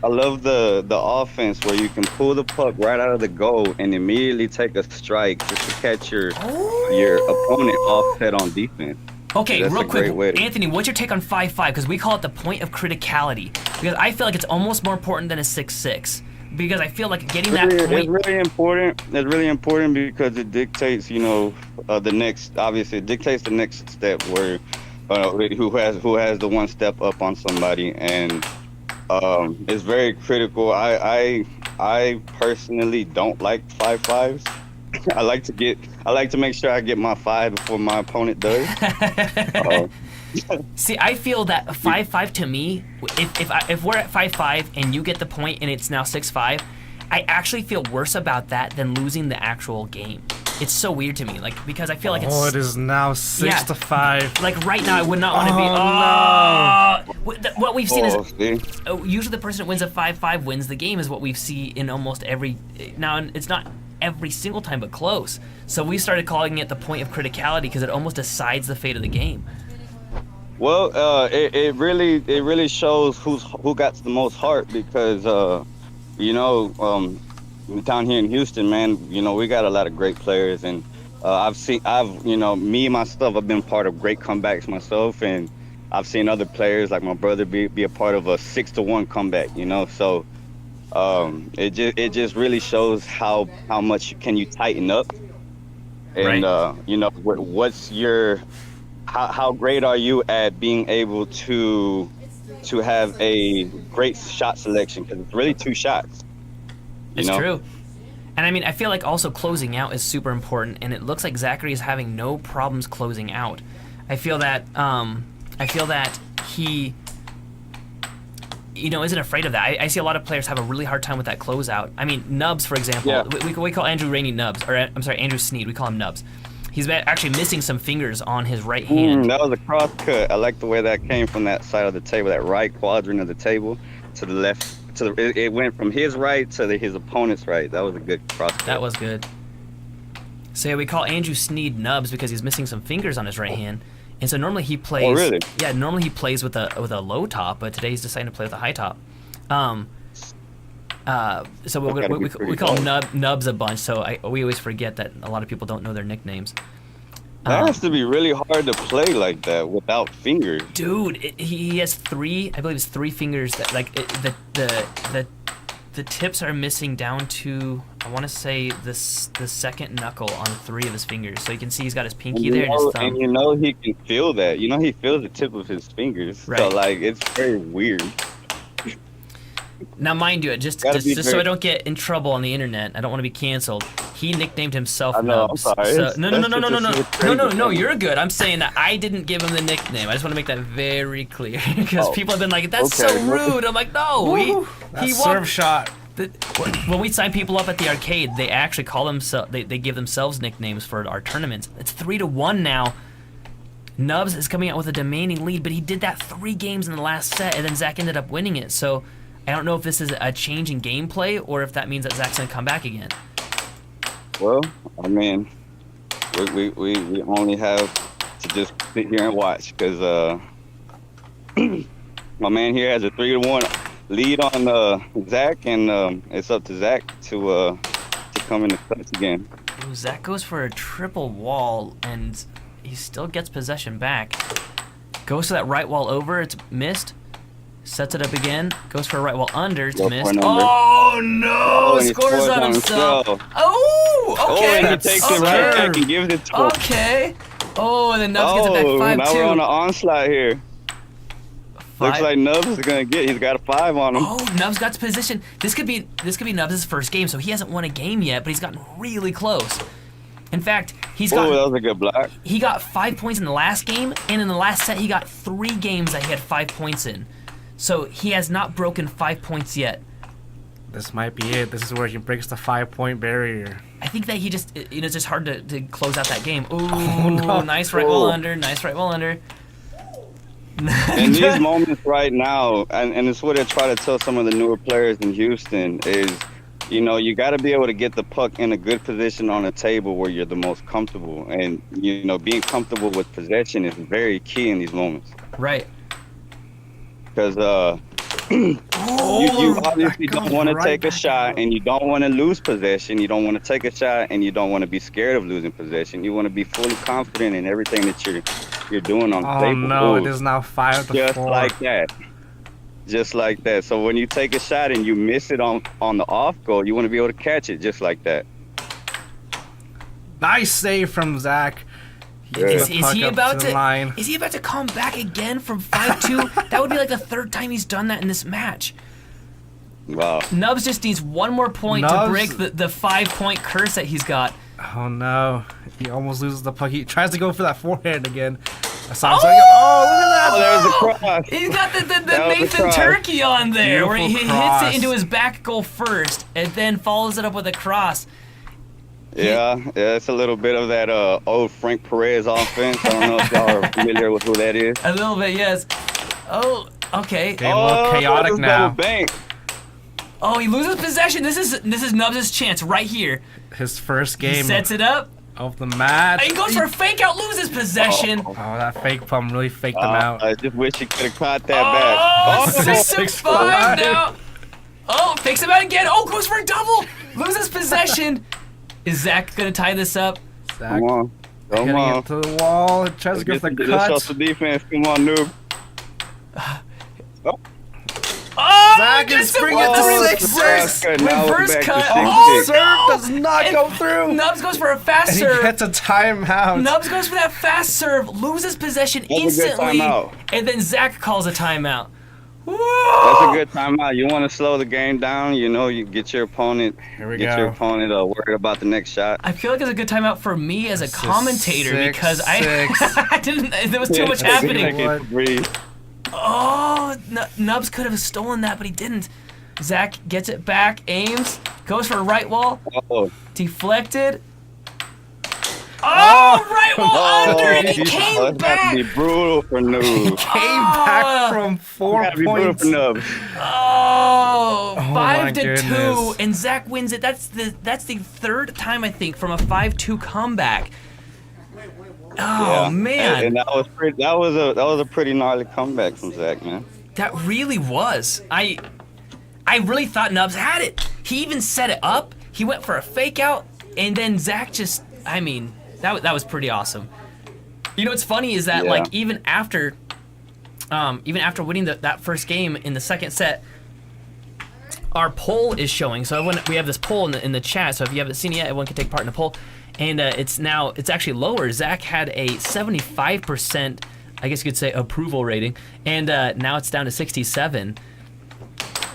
love the offense where you can pull the puck right out of the goal and immediately take a strike just to catch your opponent offset on defense. Okay, That's real a great way quick, Anthony, what's your take on 5-5? Because we call it the point of criticality. Because I feel like it's almost more important than a 6-6. Because I feel like getting that point... It's really important. It's really important because it dictates, you know, the next. Obviously, it dictates the next step where who has the one step up on somebody, and it's very critical. I personally don't like 5-5s. I like to make sure I get my 5 before my opponent does. See, I feel that 5-5 to me, if we're at 5-5 and you get the point and it's now 6-5, I actually feel worse about that than losing the actual game. It's so weird to me, like, because I feel like it's... Oh, it is now 6-5. Like right now, I would not want to be... no. What we've seen is... usually the person that wins a 5-5 wins the game is what we've seen in almost every... Now, it's not every single time, but close. So we started calling it the point of criticality because it almost decides the fate of the game. Well, it really shows who got the most heart because you know, down here in Houston, man, you know, we got a lot of great players, and you know, me myself, I've been part of great comebacks myself, and I've seen other players like my brother be a part of a 6-1 comeback, you know. So it just really shows how much can you tighten up, and right. You know, what's your how great are you at being able to have a great shot selection, because it's really 2 shots. It's true. And I mean, I feel like also closing out is super important, and it looks like Zachary is having no problems closing out. I feel that he, you know, isn't afraid of that. I see a lot of players have a really hard time with that closeout. I mean, Nubs, for example, we call Andrew Rainey Nubs, or I'm sorry, Andrew Snead, we call him Nubs. He's actually missing some fingers on his right hand. That was a cross cut. I like the way that came from that side of the table, that right quadrant of the table, to the left. It went from his right to his opponent's right. That was a good cross cut. That was good. So yeah, we call Andrew Snead Nubs because he's missing some fingers on his right hand. And so normally he plays. Oh, really? Yeah, normally he plays with a low top, but today he's deciding to play with a high top. So we call Nubs a bunch. So we always forget that a lot of people don't know their nicknames. That has to be really hard to play like that without fingers. Dude, he has 3. I believe it's 3 fingers that the tips are missing down to, I want to say the second knuckle on 3 of his fingers. So you can see he's got his pinky there and his thumb. And you know he can feel that. You know he feels the tip of his fingers. Right. So like it's very weird. Now, mind you, just so I don't get in trouble on the internet, I don't want to be canceled. He nicknamed himself Nubs. I'm sorry. So, no, you're good. I'm saying that I didn't give him the nickname. I just want to make that very clear because people have been like, "That's so rude." I'm like, no, he serve shot. When we sign people up at the arcade, they actually call themselves. They give themselves nicknames for our tournaments. It's 3-1 now. Nubs is coming out with a demanding lead, but he did that 3 games in the last set, and then Zach ended up winning it. So I don't know if this is a change in gameplay or if that means that Zach's gonna come back again. Well, I mean, we only have to just sit here and watch because my man here has a 3-1 lead on Zach, and it's up to Zach to come into clutch again. Ooh, Zach goes for a triple wall, and he still gets possession back. Goes to that right wall over, it's missed. Sets it up again, goes for a right wall under, it's missed. Oh no! And he Scores on himself. Oh, okay. Oh, and he takes it right back and gives it to him. Okay. Oh, and then Nubs gets it back 5-2. Now we're on an onslaught here. Looks like Nubs is gonna he's got a 5 on him. Oh, Nubs got to position. This could be Nubs' first game, so he hasn't won a game yet, but he's gotten really close. In fact, he's got. Oh, that was a good block. He got 5 points in the last game, and in the last set, he got 3 games that he had 5 points in. So he has not broken 5 points yet. This might be it. This is where he breaks the 5-point barrier. I think that he just, it's just hard to close out that game. Ooh, no. Nice right wall under, nice right wall under. In these moments right now, and it's what I try to tell some of the newer players in Houston is, you know, you got to be able to get the puck in a good position on a table where you're the most comfortable. And, you know, being comfortable with possession is very key in these moments. Right. Because you obviously don't want to take a shot, and you don't want to lose possession. You don't want to take a shot, and you don't want to be scared of losing possession. You want to be fully confident in everything that you're doing on the table. Oh no, it is now 5-4. Just like that. Just like that. So when you take a shot and you miss it on the off goal, you want to be able to catch it just like that. Nice save from Zach. Is he about to come back again from 5-2? That would be like the 3rd time he's done that in this match. Wow. Nubs just needs 1 more point to break the 5-point curse that he's got. Oh no, he almost loses the puck. He tries to go for that forehand again. Look at that! Oh, there's a cross. He's got the Nathan Turkey on there, where he hits it into his back goal first, and then follows it up with a cross. Yeah, it's a little bit of that old Frank Perez offense. I don't know if y'all are familiar with who that is. A little bit, yes. Oh, okay. Game look chaotic now. Oh, he loses possession. This is Nubs' chance right here. His first game. He sets it up. Of the match. He goes for a fake out, loses possession. Oh, that fake pump really faked him out. I just wish he could have caught that back. 6-5 now. Oh, fakes him out again. Oh, goes for a double. Loses possession. Is Zach gonna tie this up? Zach, come on. Hitting it to the wall. Tries to go for the cut. Let's show some defense. Come on, noob. Oh, Zach is bringing it to 6-6. Reverse cut. Oh, serve does not go through. Nubs goes for a fast and serve. He gets a timeout. Nubs goes for that fast serve, loses possession instantly, and then Zach calls a timeout. Woo! That's a good timeout. You want to slow the game down. You know, you get your opponent. Your opponent worried about the next shot. I feel like it's a good timeout for me as a commentator because I didn't. There was too much happening. Oh, Nubs could have stolen that, but he didn't. Zach gets it back, aims, goes for a right wall, deflected. Oh, right wall under, and he came back. Be brutal for Nubs. He came back from 4 points. For Nubs. Oh, 5-2, and Zach wins it. That's the 3rd time I think from a 5-2 comeback. Oh man! And that was a pretty gnarly comeback from Zach, man. That really was. I really thought Nubs had it. He even set it up. He went for a fake out, and then Zach just. I mean, that was pretty awesome. You know what's funny is that like even after winning that first game in the second set, our poll is showing. So we have this poll in the chat. So if you haven't seen it yet, everyone can take part in the poll. And it's actually lower. Zach had a 75%, I guess you could say, approval rating, and now it's down to 67.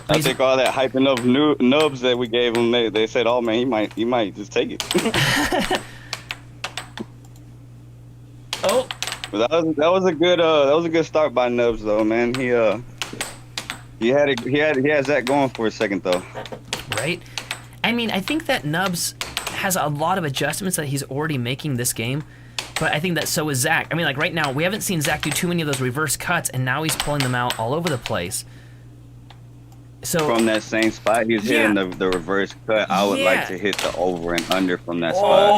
I think all that hyping up nubs that we gave him, they said, "Oh man, he might just take it." Oh, but that was a good start by Nubs though, man. He had Zach going for a second though. Right. I mean, I think that Nubs has a lot of adjustments that he's already making this game, but I think that so is Zach. I mean, like right now, we haven't seen Zach do too many of those reverse cuts, and now he's pulling them out all over the place. So from that same spot, he's hitting the reverse cut. I would like to hit the over and under from that spot.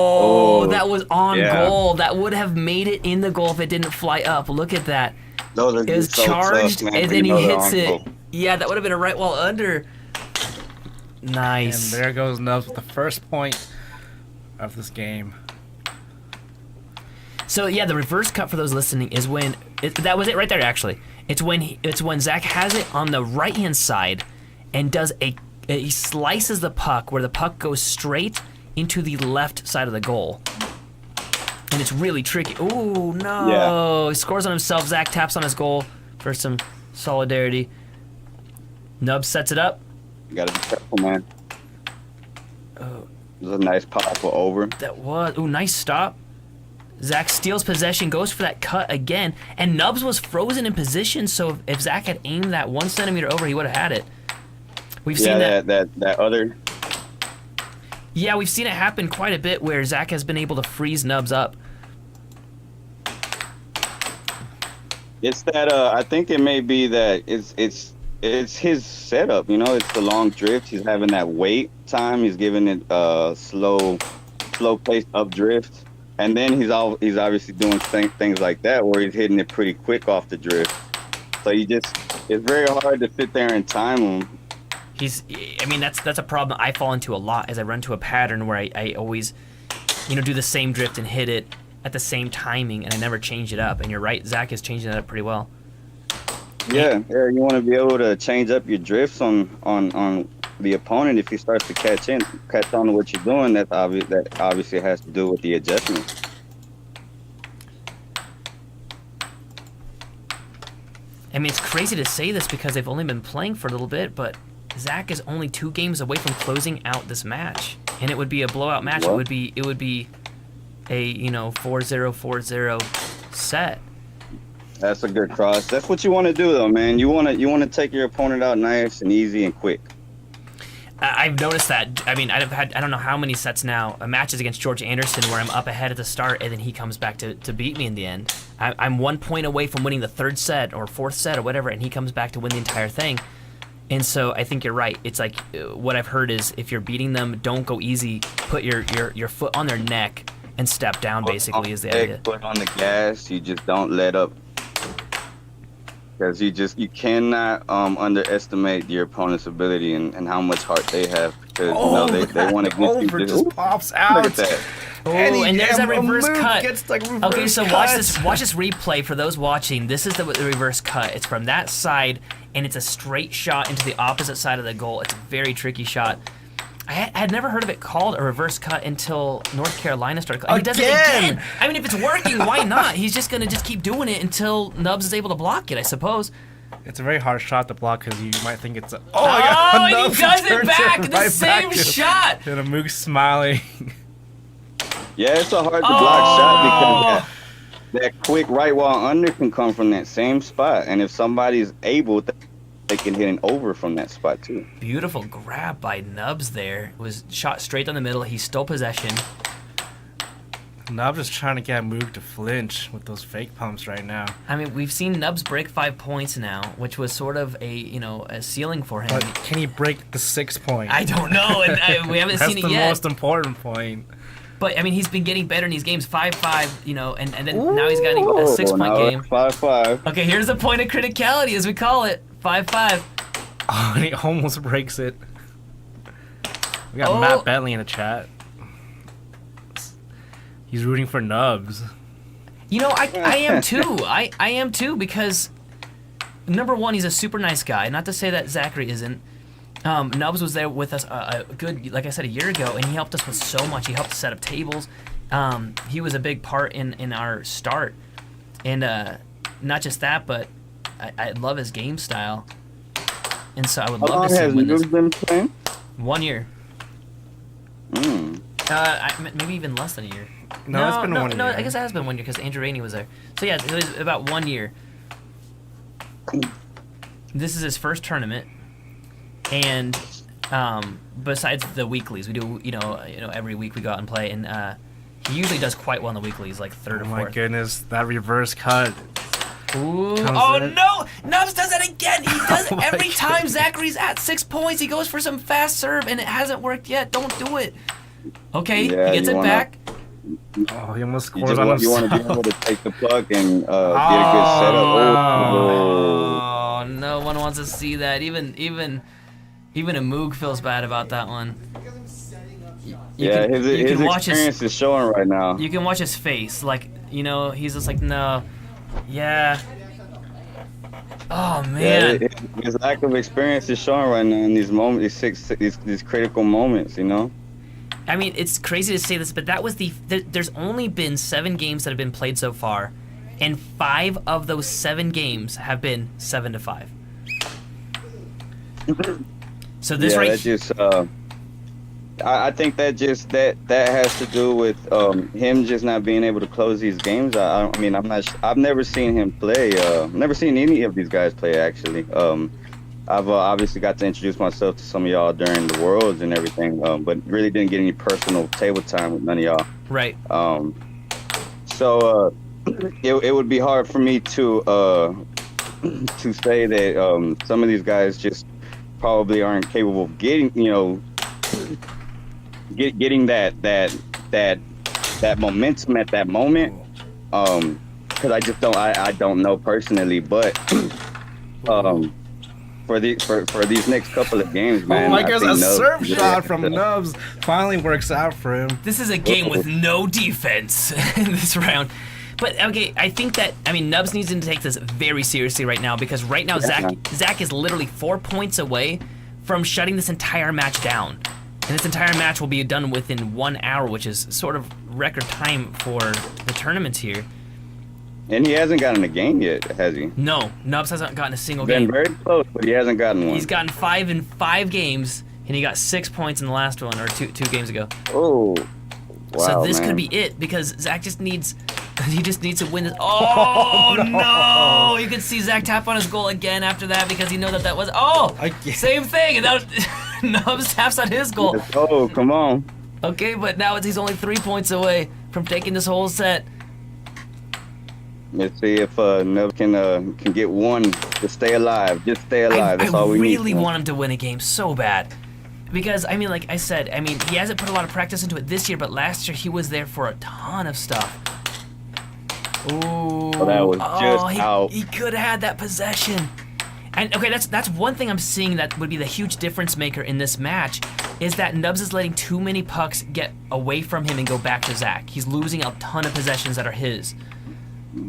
Oh, that was on goal. That would have made it in the goal if it didn't fly up. Look at that. It was charged, and then he hits it. Yeah, that would have been a right wall under. Nice. And there goes Nubs with the first point of this game. So yeah, the reverse cut for those listening is when that was it right there. Actually, it's when Zach has it on the right hand side, and does he slices the puck where the puck goes straight into the left side of the goal, and it's really tricky. Ooh no! Yeah. He scores on himself. Zach taps on his goal for some solidarity. Nubs sets it up. You gotta be careful, man. It was a nice powerful over. That was nice stop. Zach steals possession, goes for that cut again, and Nubs was frozen in position, so if Zach had aimed that 1 centimeter over, he would have had it. We've seen that other. Yeah, we've seen it happen quite a bit where Zach has been able to freeze Nubs up. It's that I think it may be that it's his setup. You know, it's the long drift. He's having that wait time. He's giving it slow pace up drift. And then he's obviously doing things like that where he's hitting it pretty quick off the drift. So it's very hard to sit there and time him. That's a problem I fall into a lot as I run to a pattern where I always, do the same drift and hit it at the same timing, and I never change it up. And you're right, Zach is changing that up pretty well. Yeah, you want to be able to change up your drifts on the opponent if he starts to catch on to what you're doing. That obviously has to do with the adjustment. I mean, it's crazy to say this because they've only been playing for a little bit, but Zach is only 2 games away from closing out this match, and it would be a blowout match. What? It would be a 4-0, 4-0 set. That's a good cross. That's what you want to do, though, man. You want to take your opponent out nice and easy and quick. I've noticed that. I mean, I've had I don't know how many sets now, matches against George Anderson where I'm up ahead at the start and then he comes back to beat me in the end. I'm 1 point away from winning the 3rd set or 4th set or whatever, and he comes back to win the entire thing. And so I think you're right. It's like what I've heard is if you're beating them, don't go easy. Put your foot on their neck and step down. Basically, is the idea. Foot on the gas. You just don't let up. Because you cannot underestimate your opponent's ability and how much heart they have. Because they want to get you. Just pops out. Look at that. And there's that reverse cut. Okay, so watch this replay for those watching. This is the reverse cut. It's from that side, and it's a straight shot into the opposite side of the goal. It's a very tricky shot. I had never heard of it called a reverse cut until North Carolina started. He does it again. I mean, if it's working, why not? He's just gonna keep doing it until Nubs is able to block it, I suppose. It's a very hard shot to block because you might think it's a... and he does it back! The same shot! And a Mook smiling. Yeah, it's a hard to block shot because that quick right while under can come from that same spot. And if somebody's able, they can hit an over from that spot too. Beautiful grab by Nubs there. It was shot straight down the middle. He stole possession. Nubs is trying to get Moog to flinch with those fake pumps right now. I mean, we've seen Nubs break 5 points now, which was sort of a ceiling for him. But can he break the 6 point? I don't know, and we haven't seen it yet. That's the most important point. But I mean, he's been getting better in these games. 5-5, and then now he's got a 6 point game. 5-5. Okay, here's the point of criticality, as we call it. 5-5. Oh, and he almost breaks it. We got Matt Bentley in the chat. He's rooting for Nubs. I am too. I am too, because number one, he's a super nice guy. Not to say that Zachary isn't. Nubs was there with us a good, like I said, a year ago, and he helped us with so much. He helped set up tables. He was a big part in our start. And not just that, but I love his game style. And so I would love to see him win this. How long has Nubs been playing? 1 year. Maybe even less than a year. No, it's been 1 year. No, I guess it has been 1 year because Andrew Rainey was there. So yeah, it was about 1 year. This is his first tournament, and besides the weeklies, we do every week we go out and play, and he usually does quite well in the weeklies, like 3rd or 4th. Oh my goodness, that reverse cut. Ooh. Oh no! Nubs does that again! He does it every time Zachary's at 6 points. He goes for some fast serve, and it hasn't worked yet. Don't do it. Okay, yeah, he gets it back. Oh, he almost scores on himself. You want to be able to take the puck and get a good setup. Oh, no one wants to see that. Even Even a Moog feels bad about that one. His experience is showing right now. You can watch his face, like, you know, he's just like, no, yeah. Oh man. Yeah, his lack of experience is showing right now in these moments, these critical moments, you know. I mean, it's crazy to say this, but that was there's only been 7 games that have been played so far, and 5 of those 7 games have been 7-5. So this that just I think that has to do with him just not being able to close these games. I mean, I've never seen him play. Never seen any of these guys play actually. I've obviously got to introduce myself to some of y'all during the Worlds and everything, but really didn't get any personal table time with none of y'all. Right. So it would be hard for me to say that some of these guys just probably aren't capable of getting, you know, getting that momentum at that moment. Because I don't know personally, but for these next couple of games, man. Oh my gosh, a serve yeah. shot from Nubs finally works out for him. This is a game with no defense in this round. But okay, I think that, I mean, Nubs needs to take this very seriously right now, because right now Zach is literally 4 points away from shutting this entire match down. And this entire match will be done within 1 hour, which is sort of record time for the tournaments here. And he hasn't gotten a game yet, has he? No, Nubs hasn't gotten a single Been game. very close, but he hasn't gotten one. He's gotten 5 in 5 games, and he got 6 points in the last one, or two games ago. Oh, wow, so this man. could be it, because Zach just needs to win this. Oh, no! You can see Zach tap on his goal again after that, because he knows that was, same thing, and that was, Nubs taps on his goal. Oh, come on. Okay, but now he's only 3 points away from taking this whole set. Let's see if Nub can get one to stay alive. Just stay alive. That's all we need. I really want him to win a game so bad. Because, I mean, like I said, I mean, he hasn't put a lot of practice into it this year, but last year he was there for a ton of stuff. Ooh. Well, that was just out. He could have had that possession. And, okay, that's one thing I'm seeing that would be the huge difference maker in this match, is that Nubs is letting too many pucks get away from him and go back to Zach. He's losing a ton of possessions that are his.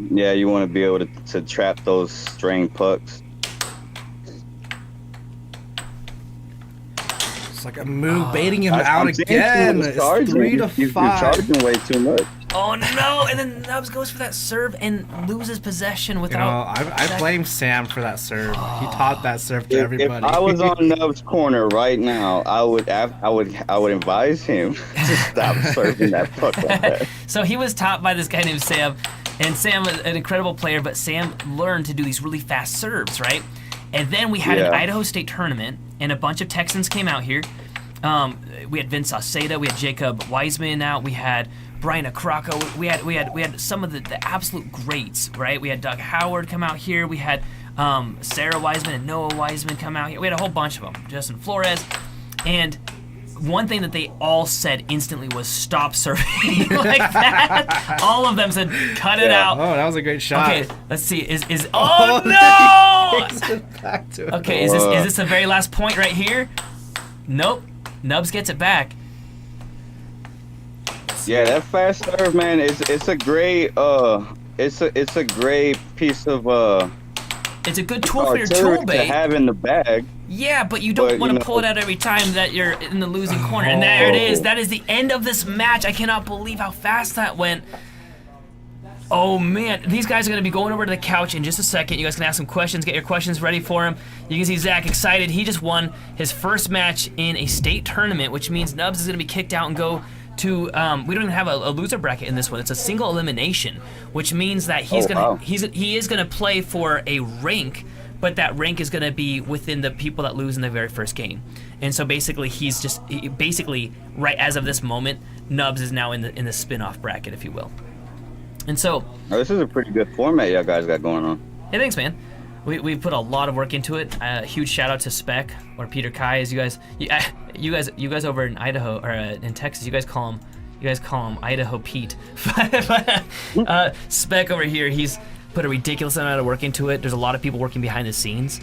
Yeah, you want to be able to trap those straying pucks. It's like a move baiting him out again. It's 3-5. You're charging way too much. Oh no! And then Nubs goes for that serve and loses possession without. You know, I blame Sam for that serve. He taught that serve to everybody. If I was on Nub's corner right now, I would advise him to stop serving that puck like that. So he was taught by this guy named Sam, and Sam was an incredible player, but Sam learned to do these really fast serves, right? And then we had an Idaho State Tournament, and a bunch of Texans came out here. We had Vince Sauceda, we had Jacob Wiseman out, we had Brian Akrako, we had some of the absolute greats, right? We had Doug Howard come out here, we had Sarah Wiseman and Noah Wiseman come out here. We had a whole bunch of them, Justin Flores, and one thing that they all said instantly was stop serving like that. All of them said cut it out. Oh, that was a great shot. Okay, let's see. Oh no! Back to it. Okay, is this the very last point right here? Nope. Nubs gets it back. Yeah, that fast serve, man, it's a great it's a great piece of it's a good tool for your tool bait to have in the bag. Yeah, but you don't want to pull it out every time that you're in the losing corner. And there it is. That is the end of this match. I cannot believe how fast that went. Oh man, these guys are going to be going over to the couch in just a second. You guys can ask some questions, get your questions ready for him. You can see Zach excited. He just won his first match in a state tournament, which means Nubs is going to be kicked out and go to, we don't even have a loser bracket in this one. It's a single elimination, which means that he is gonna play for a rank, but that rank is gonna be within the people that lose in the very first game. And so basically basically right as of this moment, Nubs is now in the spin-off bracket, if you will. And so this is a pretty good format y'all guys got going on. Hey, thanks, man. We put a lot of work into it. Huge shout out to Spec or Peter Kai, as you guys over in Idaho or in Texas, you guys call him Idaho Pete. Spec over here, he's put a ridiculous amount of work into it. There's a lot of people working behind the scenes.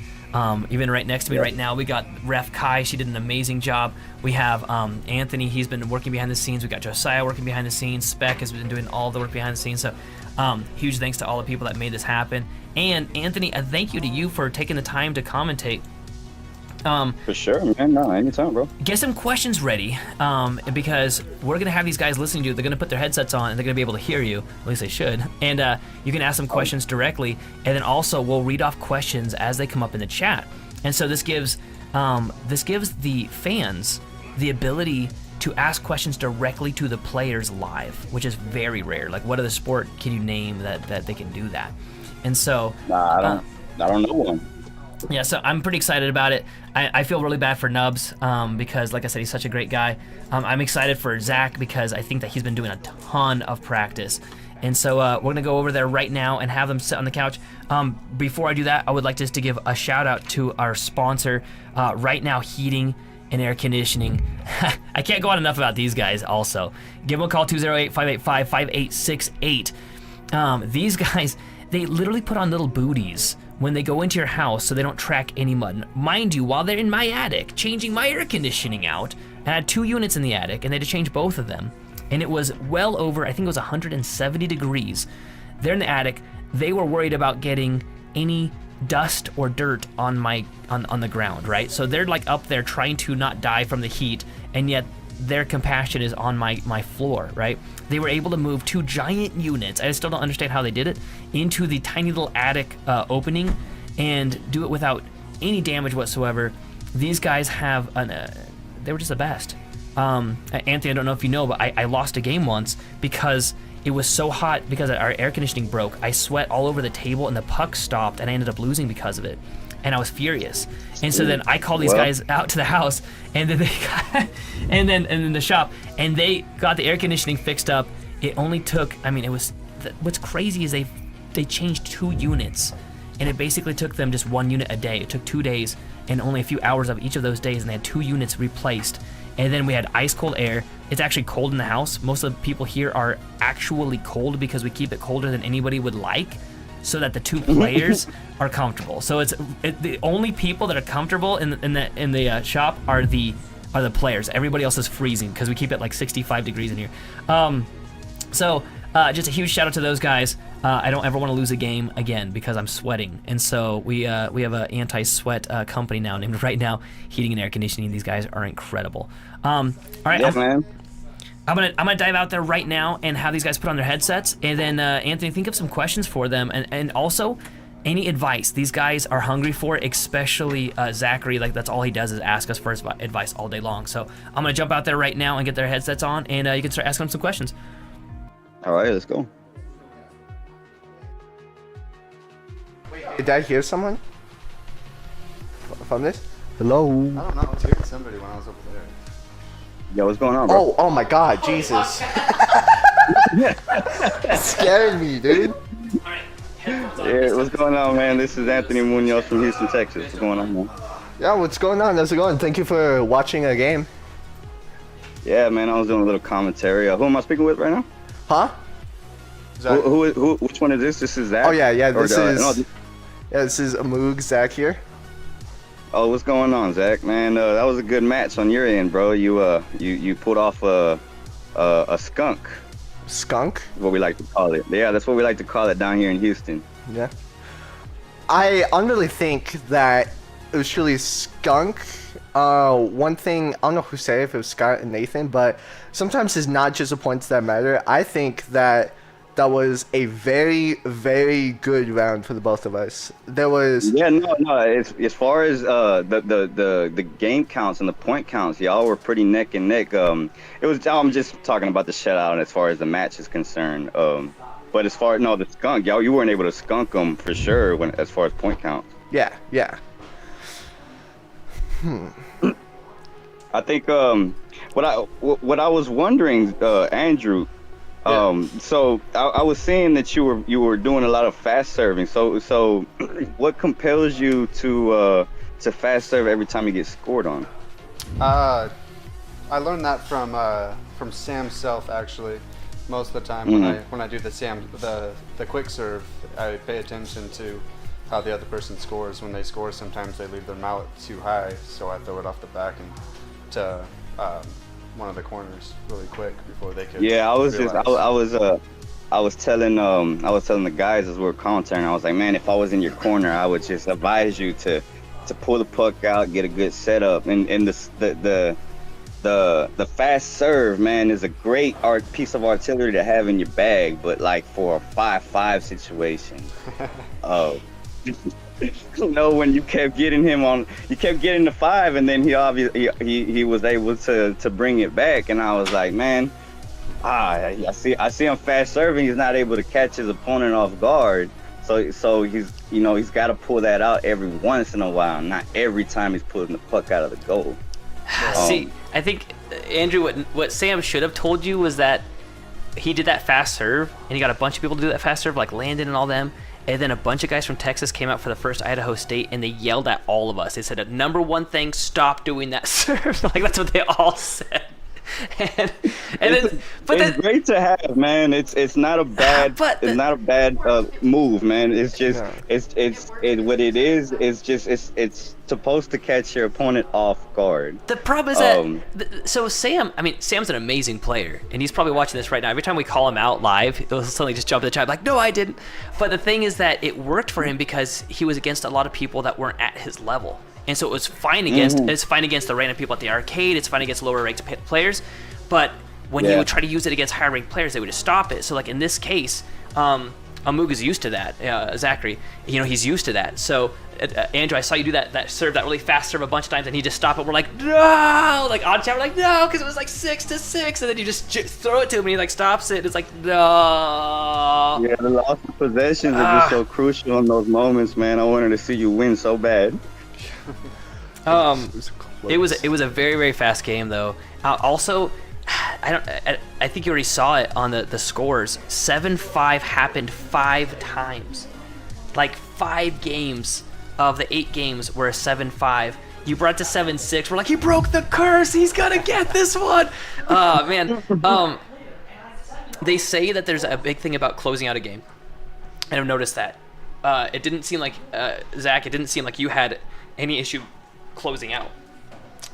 Even right next to me right now, we got Ref Kai. She did an amazing job. We have Anthony. He's been working behind the scenes. We got Josiah working behind the scenes. Spec has been doing all the work behind the scenes. So huge thanks to all the people that made this happen. And Anthony, a thank you to you for taking the time to commentate. For sure, man. No, anytime, bro. Get some questions ready, because we're gonna have these guys listening to you. They're gonna put their headsets on and they're gonna be able to hear you. At least they should. And you can ask them questions directly, and then also we'll read off questions as they come up in the chat. And so this gives the fans the ability to ask questions directly to the players live, which is very rare. Like, what other sport can you name that they can do that? And so I don't know one. Yeah, so I'm pretty excited about it. I feel really bad for Nubs because, like I said, he's such a great guy. I'm excited for Zach because I think that he's been doing a ton of practice. And so we're going to go over there right now and have them sit on the couch. Before I do that, I would like just to give a shout out to our sponsor, Right Now Heating and Air Conditioning. I can't go on enough about these guys also. Give them a call, 208-585-5868. These guys, they literally put on little booties when they go into your house so they don't track any mud. Mind you, while they're in my attic, changing my air conditioning out, I had 2 units in the attic, and they had to change both of them. And it was well over, I think it was 170 degrees. They're in the attic. They were worried about getting any dust or dirt on the ground, right? So they're like up there trying to not die from the heat, and yet their compassion is on my floor, right? They were able to move 2 giant units, I still don't understand how they did it, into the tiny little attic opening and do it without any damage whatsoever. These guys have they were just the best. Anthony, I don't know if you know, but I lost a game once because it was so hot because our air conditioning broke. I sweat all over the table and the puck stopped, and I ended up losing because of it. And I was furious. And so then I called these guys out to the house, and then they got, and then the shop, and they got the air conditioning fixed up. It only took, what's crazy is they changed 2 units, and it basically took them just 1 unit a day. It took 2 days and only a few hours of each of those days, and they had 2 units replaced. And then we had ice cold air. It's actually cold in the house. Most of the people here are actually cold because we keep it colder than anybody would like, so that the 2 players are comfortable. So the only people that are comfortable in the shop are the players. Everybody else is freezing because we keep it like 65 degrees in here. So just a huge shout out to those guys. I don't ever want to lose a game again because I'm sweating, and so we have an anti-sweat company now named Right Now Heating and Air Conditioning. These guys are incredible. All right, yeah, man. I'm gonna dive out there right now and have these guys put on their headsets, and then Anthony, think of some questions for them, and also any advice these guys are hungry for, especially Zachary. Like, that's all he does is ask us for his advice all day long. So I'm gonna jump out there right now and get their headsets on, and you can start asking them some questions. All right, let's go. Wait, did I hear someone from this? Hello. I don't know. I was hearing somebody when I was over there. Yo, what's going on, bro? Oh my God, Jesus! Scared me, dude. Yeah, what's going on, man? This is Anthony Munoz from Houston, Texas. What's going on, man? Yeah, what's going on? How's it going? Thank you for watching a game. Yeah, man, I was doing a little commentary. Who am I speaking with right now? Huh? Who? Which one is this? This is Zach? Oh yeah, This is Amoog, Zach here. Oh, what's going on, Zach? Man, that was a good match on your end, bro. You pulled off a skunk. Skunk? What we like to call it. Yeah, that's what we like to call it down here in Houston. Yeah. I honestly think that it was truly skunk. One thing, I don't know who said it, if it was Scott and Nathan, but sometimes it's not just the points that matter. I think that was a very, very good round for the both of us. There was... Yeah, no. As far as the game counts and the point counts, y'all were pretty neck and neck. I'm just talking about the shutout as far as the match is concerned. But as far as the skunk, y'all, you weren't able to skunk them for sure as far as point counts. Yeah. I think what I was wondering, Andrew. Yeah. So I was seeing that you were doing a lot of fast serving. So what compels you to fast serve every time you get scored on? I learned that from Sam Self, actually. Most of the time when I do the quick serve, I pay attention to how the other person scores. When they score, sometimes they leave their mallet too high, so I throw it off the back and to one of the corners really quick before they could. Yeah, I was realize. I was telling the guys as we were commentating, I was like, man, if I was in your corner, I would just advise you to pull the puck out, get a good setup, and the fast serve, man, is a great piece of artillery to have in your bag, but like for a 5-5 situation, when you kept getting the 5, and then he was able to bring it back, and I was like, man. I see him fast serving. He's not able to catch his opponent off guard. So he's got to pull that out every once in a while, not every time he's pulling the puck out of the goal. See, I think Andrew, what Sam should have told you was that he did that fast serve, and he got a bunch of people to do that fast serve, like Landon and all them. And then a bunch of guys from Texas came out for the first Idaho State, and they yelled at all of us. They said, "Number one thing, stop doing that serve." Like that's what they all said. It's great to have, man. It's not a bad move, man. It's just what it is. It's supposed to catch your opponent off guard. The problem is that so Sam's an amazing player, and he's probably watching this right now. Every time we call him out live, he'll suddenly just jump in the chat like, "No, I didn't." But the thing is that it worked for him because he was against a lot of people that weren't at his level. And so it was fine against the random people at the arcade. It's fine against lower ranked players, but when he would try to use it against higher ranked players, they would just stop it. So like in this case, Amuga's used to that. Zachary, he's used to that. So Andrew, I saw you do that serve, that really fast serve a bunch of times, and he just stopped it. We're like, no, like on chat, we're like, no, because it was like 6-6, and then you just throw it to him, and he like stops it. It's like, no. Yeah, the loss of possessions are just so crucial in those moments, man. I wanted to see you win so bad. It was a very, very fast game though. Also, I think you already saw it on the scores. 7-5 happened 5 times. Like 5 games of the 8 games were a 7-5. You brought it to 7-6. We're like, he broke the curse. He's gonna get this one. Man. They say that there's a big thing about closing out a game, and I've noticed that. It didn't seem like Zach. It didn't seem like you had any issue closing out.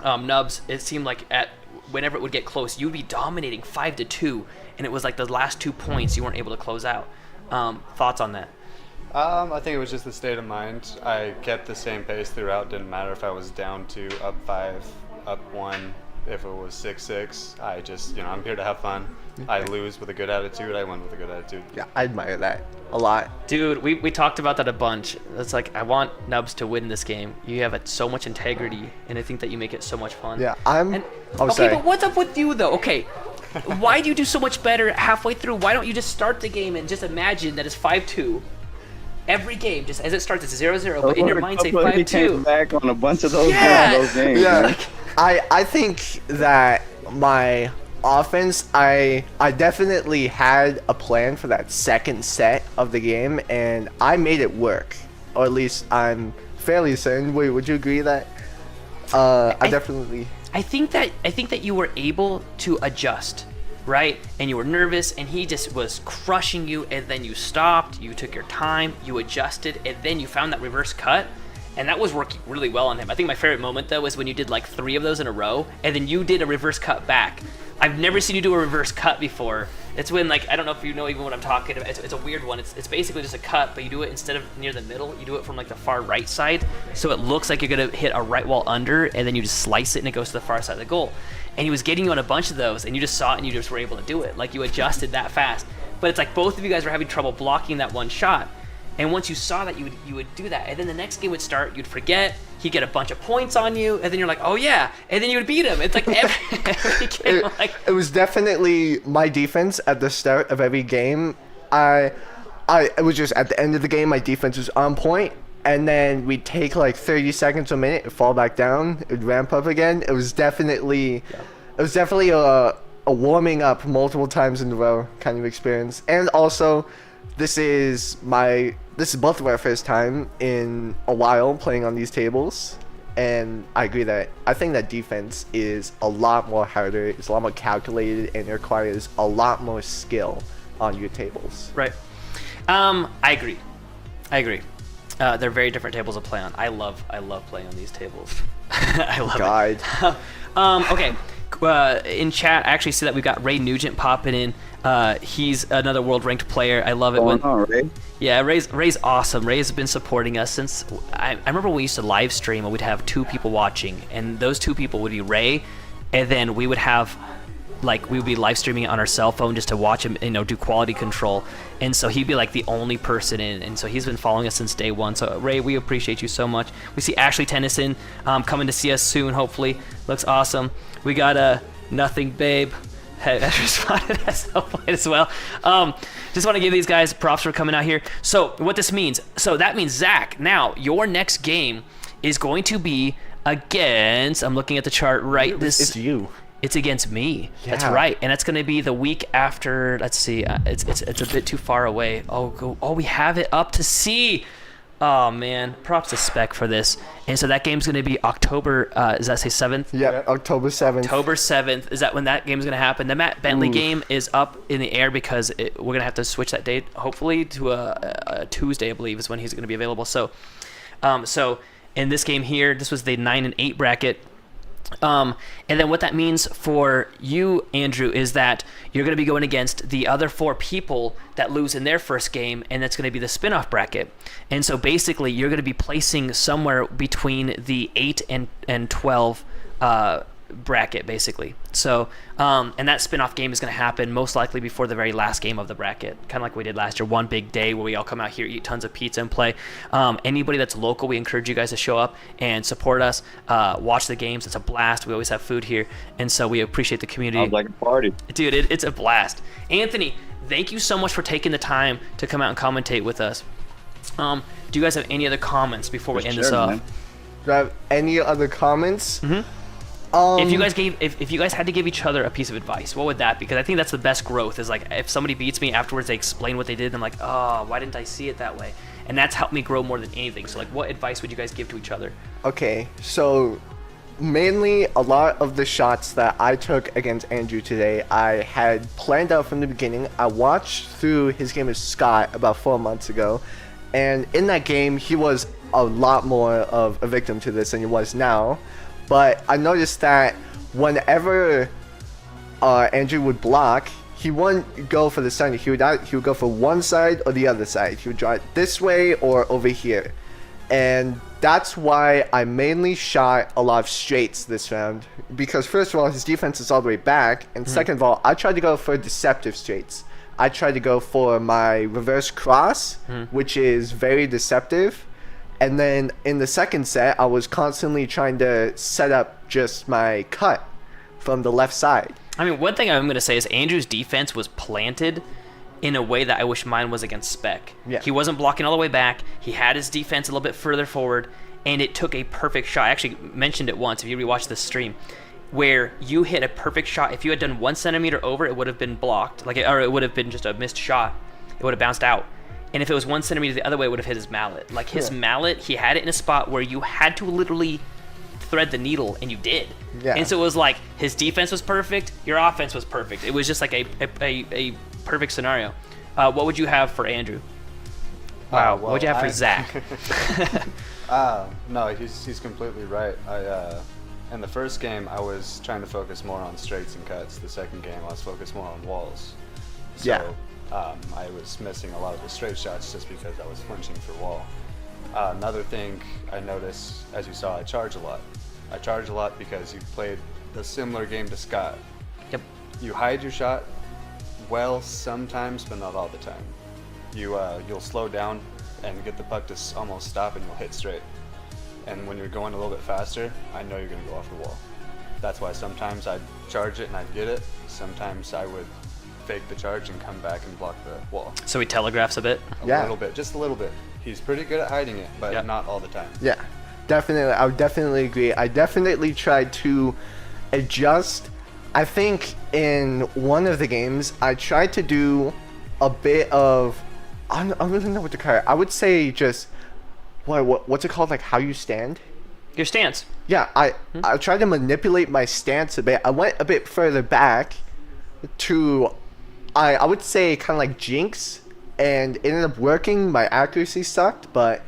Nubs, it seemed like whenever it would get close, you'd be dominating 5-2, and it was like the last 2 points you weren't able to close out. Thoughts on that? I think it was just the state of mind. I kept the same pace throughout. Didn't matter if I was down 2, up 5, up 1. If it was 6-6, I just, I'm here to have fun. I lose with a good attitude. I win with a good attitude. Yeah, I admire that a lot. Dude, we talked about that a bunch. It's like, I want Nubs to win this game. You have so much integrity, and I think that you make it so much fun. Yeah, sorry. But what's up with you, though? Okay, why do you do so much better halfway through? Why don't you just start the game and just imagine that it's 5-2? Every game, just as it starts, it's 0-0, but in your mind, say 5-2. Back on a bunch of those games. Yeah. I think that my offense, I definitely had a plan for that second set of the game, and I made it work. Or at least I'm fairly certain. Wait, would you agree that? I definitely. I think that you were able to adjust, right? And you were nervous, and he just was crushing you, and then you stopped, you took your time, you adjusted, and then you found that reverse cut. And that was working really well on him. I think my favorite moment, though, was when you did like 3 of those in a row, and then you did a reverse cut back. I've never seen you do a reverse cut before. It's when, like, I don't know if you know even what I'm talking about. It's a weird one. It's basically just a cut, but you do it instead of near the middle, you do it from like the far right side. So it looks like you're gonna hit a right wall under, and then you just slice it, and it goes to the far side of the goal. And he was getting you on a bunch of those, and you just saw it, and you just were able to do it. Like, you adjusted that fast. But it's like both of you guys were having trouble blocking that one shot. And once you saw that, you would do that. And then the next game would start, you'd forget, he'd get a bunch of points on you, and then you're like, oh yeah, and then you would beat him. It's like every game. It was definitely my defense at the start of every game. It was just at the end of the game, my defense was on point, and then we'd take like 30 seconds, a minute, and fall back down, it'd ramp up again. It was definitely a warming up multiple times in a row kind of experience. And also, this is both of our first time in a while playing on these tables, and I think that defense is a lot more harder, it's a lot more calculated, and it requires a lot more skill on your tables. Right. I agree. They're very different tables to play on. I love playing on these tables. I love it. Okay. In chat, I actually see that we've got Ray Nugent popping in. He's another world ranked player. I love it when. Ray? Yeah, Ray's awesome. Ray's been supporting us since I remember when we used to live stream and we'd have 2 people watching, and those 2 people would be Ray, and then we would have we would be live streaming it on our cell phone just to watch him, do quality control, and so he'd be like the only person in, and so he's been following us since day one. So Ray, we appreciate you so much. We see Ashley Tennyson coming to see us soon. Hopefully, looks awesome. We got Nothing Babe has responded as well. Just want to give these guys props for coming out here. So what this means, that means Zach, now your next game is going to be against, I'm looking at the chart right, it's you. It's against me. Yeah. That's right, and that's going to be the week after. Let's see, it's a bit too far away. Oh, we have it up to see. Oh man, props to Spec for this. And so that game's going to be October. Does that say 7th? Yeah, October 7th. October 7th. Is that when that game's going to happen? The Matt Bentley game is up in the air because we're going to have to switch that date, hopefully, to a Tuesday, I believe, is when he's going to be available. So in this game here, this was the 9 and 8 bracket. And then what that means for you, Andrew, is that you're going to be going against the other 4 people that lose in their first game, and that's going to be the spin-off bracket. And so basically, you're going to be placing somewhere between the 8 and 12 bracket, basically. So, and that spin-off game is going to happen most likely before the very last game of the bracket, kind of like we did last year, one big day where we all come out here, eat tons of pizza, and play. Anybody that's local, we encourage you guys to show up and support us, watch the games. It's a blast. We always have food here, and so we appreciate the community. Sounds like a party. Dude, it's a blast. Anthony, thank you so much for taking the time to come out and commentate with us. Do you guys have any other comments before we end this off? Man. Do I have any other comments? Mm-hmm. If you guys had to give each other a piece of advice, what would that be? Because I think that's the best growth, is like if somebody beats me afterwards, they explain what they did, and I'm like, oh, why didn't I see it that way? And that's helped me grow more than anything. So like, what advice would you guys give to each other? Okay, so mainly a lot of the shots that I took against Andrew today, I had planned out from the beginning. I watched through his game with Scott about 4 months ago, and in that game, he was a lot more of a victim to this than he was now. But I noticed that whenever Andrew would block, he wouldn't go for the center. He would go for one side or the other side. He would draw it this way or over here. And that's why I mainly shot a lot of straights this round. Because first of all, his defense is all the way back. And second of all, I tried to go for deceptive straights. I tried to go for my reverse cross, which is very deceptive. And then in the second set, I was constantly trying to set up just my cut from the left side. I mean, one thing I'm going to say is Andrew's defense was planted in a way that I wish mine was against Spec. Yeah. He wasn't blocking all the way back. He had his defense a little bit further forward, and it took a perfect shot. I actually mentioned it once, if you rewatch the stream, where you hit a perfect shot. If you had done 1 centimeter over, it would have been blocked, or it would have been just a missed shot. It would have bounced out. And if it was 1 centimeter the other way, it would have hit his mallet. Like his mallet, he had it in a spot where you had to literally thread the needle, and you did. Yeah. And so it was like his defense was perfect, your offense was perfect. It was just like a perfect scenario. What would you have for Andrew? Wow. What would you have for Zach? No, he's completely right. In the first game, I was trying to focus more on straights and cuts. The second game, I was focused more on walls. So, I was missing a lot of the straight shots just because I was flinching for wall. Another thing I noticed, as you saw, I charge a lot. I charge a lot because you played the similar game to Scott. Yep. You hide your shot well sometimes, but not all the time. You'll slow down and get the puck to almost stop, and you'll hit straight. And when you're going a little bit faster, I know you're going to go off the wall. That's why sometimes I'd charge it and I'd get it. Sometimes I would fake the charge and come back and block the wall. So he telegraphs a bit? A little bit, just a little bit. He's pretty good at hiding it, but not all the time. Yeah, definitely. I would definitely agree. I definitely tried to adjust. I think in one of the games, I tried to do a bit of, I don't really know what to call it. I would say just, what's it called? Like how you stand? Your stance. Yeah, I tried to manipulate my stance a bit. I went a bit further back to, I would say kind of like jinx, and it ended up working. My accuracy sucked, but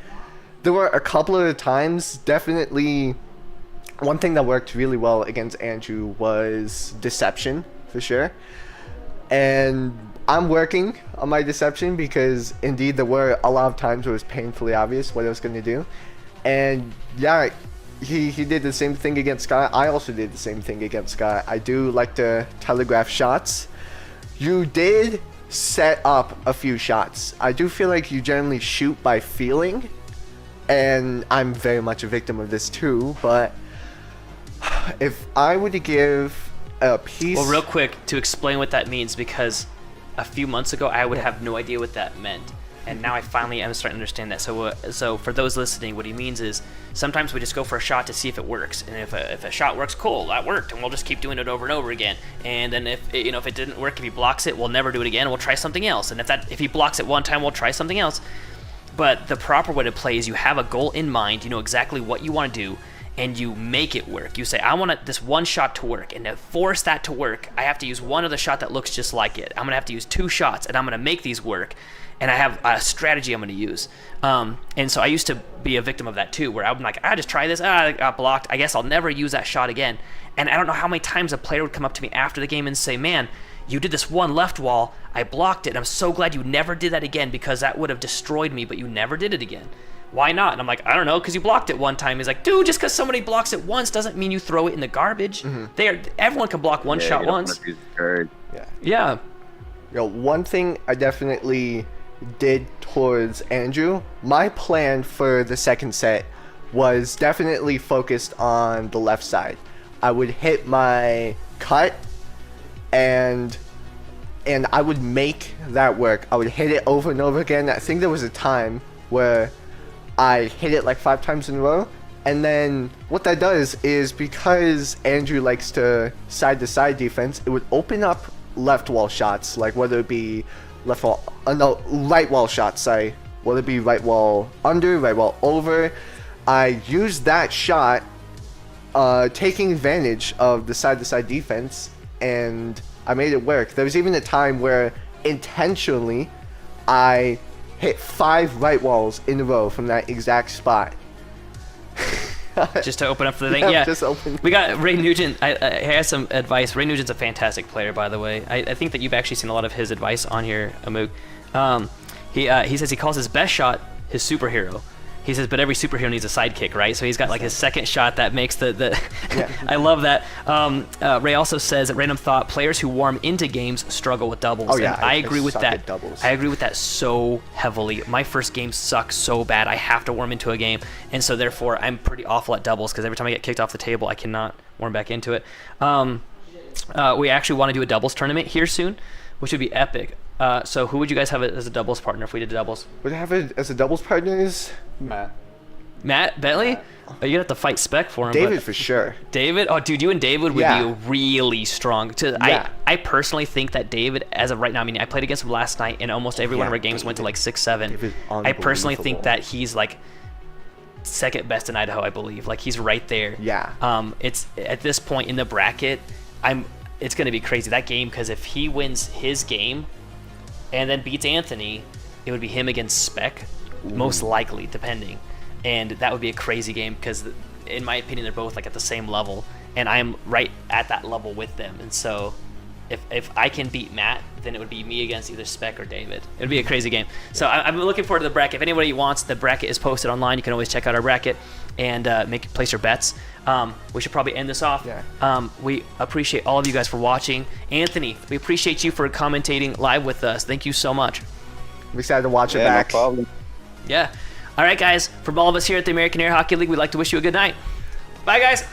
there were a couple of times, definitely, one thing that worked really well against Andrew was deception, for sure. And I'm working on my deception because indeed there were a lot of times where it was painfully obvious what I was going to do. And yeah, he did the same thing against Scott. I also did the same thing against Scott. I do like to telegraph shots. You did set up a few shots. I do feel like you generally shoot by feeling, and I'm very much a victim of this too, but if I were to give a piece... Well, real quick, to explain what that means, because a few months ago I would have no idea what that meant, and now I finally am starting to understand that. So for those listening, what he means is sometimes we just go for a shot to see if it works, and if a shot works, cool, that worked, and we'll just keep doing it over and over again. And then if it didn't work, if he blocks it, we'll never do it again, and we'll try something else. And if he blocks it one time, we'll try something else. But the proper way to play is you have a goal in mind, you know exactly what you want to do, and you make it work. You say, I want this one shot to work, and to force that to work, I have to use one other shot that looks just like it. I'm gonna have to use 2 shots, and I'm gonna make these work, and I have a strategy I'm gonna use. And so I used to be a victim of that too, where I'm like, I just try this, I got blocked, I guess I'll never use that shot again. And I don't know how many times a player would come up to me after the game and say, man, you did this one left wall, I blocked it, and I'm so glad you never did that again, because that would have destroyed me, but you never did it again. Why not? And I'm like, I don't know, because you blocked it one time. He's like, dude, just because somebody blocks it once doesn't mean you throw it in the garbage. Everyone can block one shot once. Yeah. One thing I definitely did towards Andrew, my plan for the second set was definitely focused on the left side. I would hit my cut, and I would make that work. I would hit it over and over again. I think there was a time where I hit it like 5 times in a row, and then what that does is, because Andrew likes to side-to-side defense, it would open up left wall shots, like whether it be right wall shots, whether it be right wall under, right wall over. I used that shot, taking advantage of the side-to-side defense, and I made it work. There was even a time where intentionally I hit 5 right walls in a row from that exact spot. Just to open up for the thing. Yeah, just open. We got Ray Nugent. I have some advice. Ray Nugent's a fantastic player, by the way. I think that you've actually seen a lot of his advice on here, Amuk. He says he calls his best shot his superhero. He says, but every superhero needs a sidekick, right? So he's got like his second shot that makes the I love that. Ray also says, at random thought, players who warm into games struggle with doubles. Oh yeah, and I agree with suck that. at doubles. I agree with that so heavily. My first game sucks so bad. I have to warm into a game, and so therefore I'm pretty awful at doubles, because every time I get kicked off the table, I cannot warm back into it. We actually want to do a doubles tournament here soon, which would be epic. So who would you guys have as a doubles partner if we did doubles? Would have it as a doubles partners? Matt Bentley? Oh, you'd have to fight Spec for him. David but for sure. David? Oh, dude, you and David would be really strong. I personally think that David, as of right now, I mean, I played against him last night, and almost every one of our games went to like 6-7. I personally think that he's like second best in Idaho, I believe. Like, he's right there. Yeah. It's at this point in the bracket, it's going to be crazy, that game, because if he wins his game and then beats Anthony, it would be him against Spec, most likely, depending. And that would be a crazy game, because in my opinion, they're both like at the same level, and I'm right at that level with them. And so if I can beat Matt, then it would be me against either Spec or David. It would be a crazy game. So I'm looking forward to the bracket. If anybody wants, the bracket is posted online. You can always check out our bracket and place your bets. We should probably end this off. We appreciate all of you guys for watching. Anthony, we appreciate you for commentating live with us. Thank you so much. I'm excited to watch it back. No problem. Yeah. All right, guys. From all of us here at the American Air Hockey League, we'd like to wish you a good night. Bye, guys.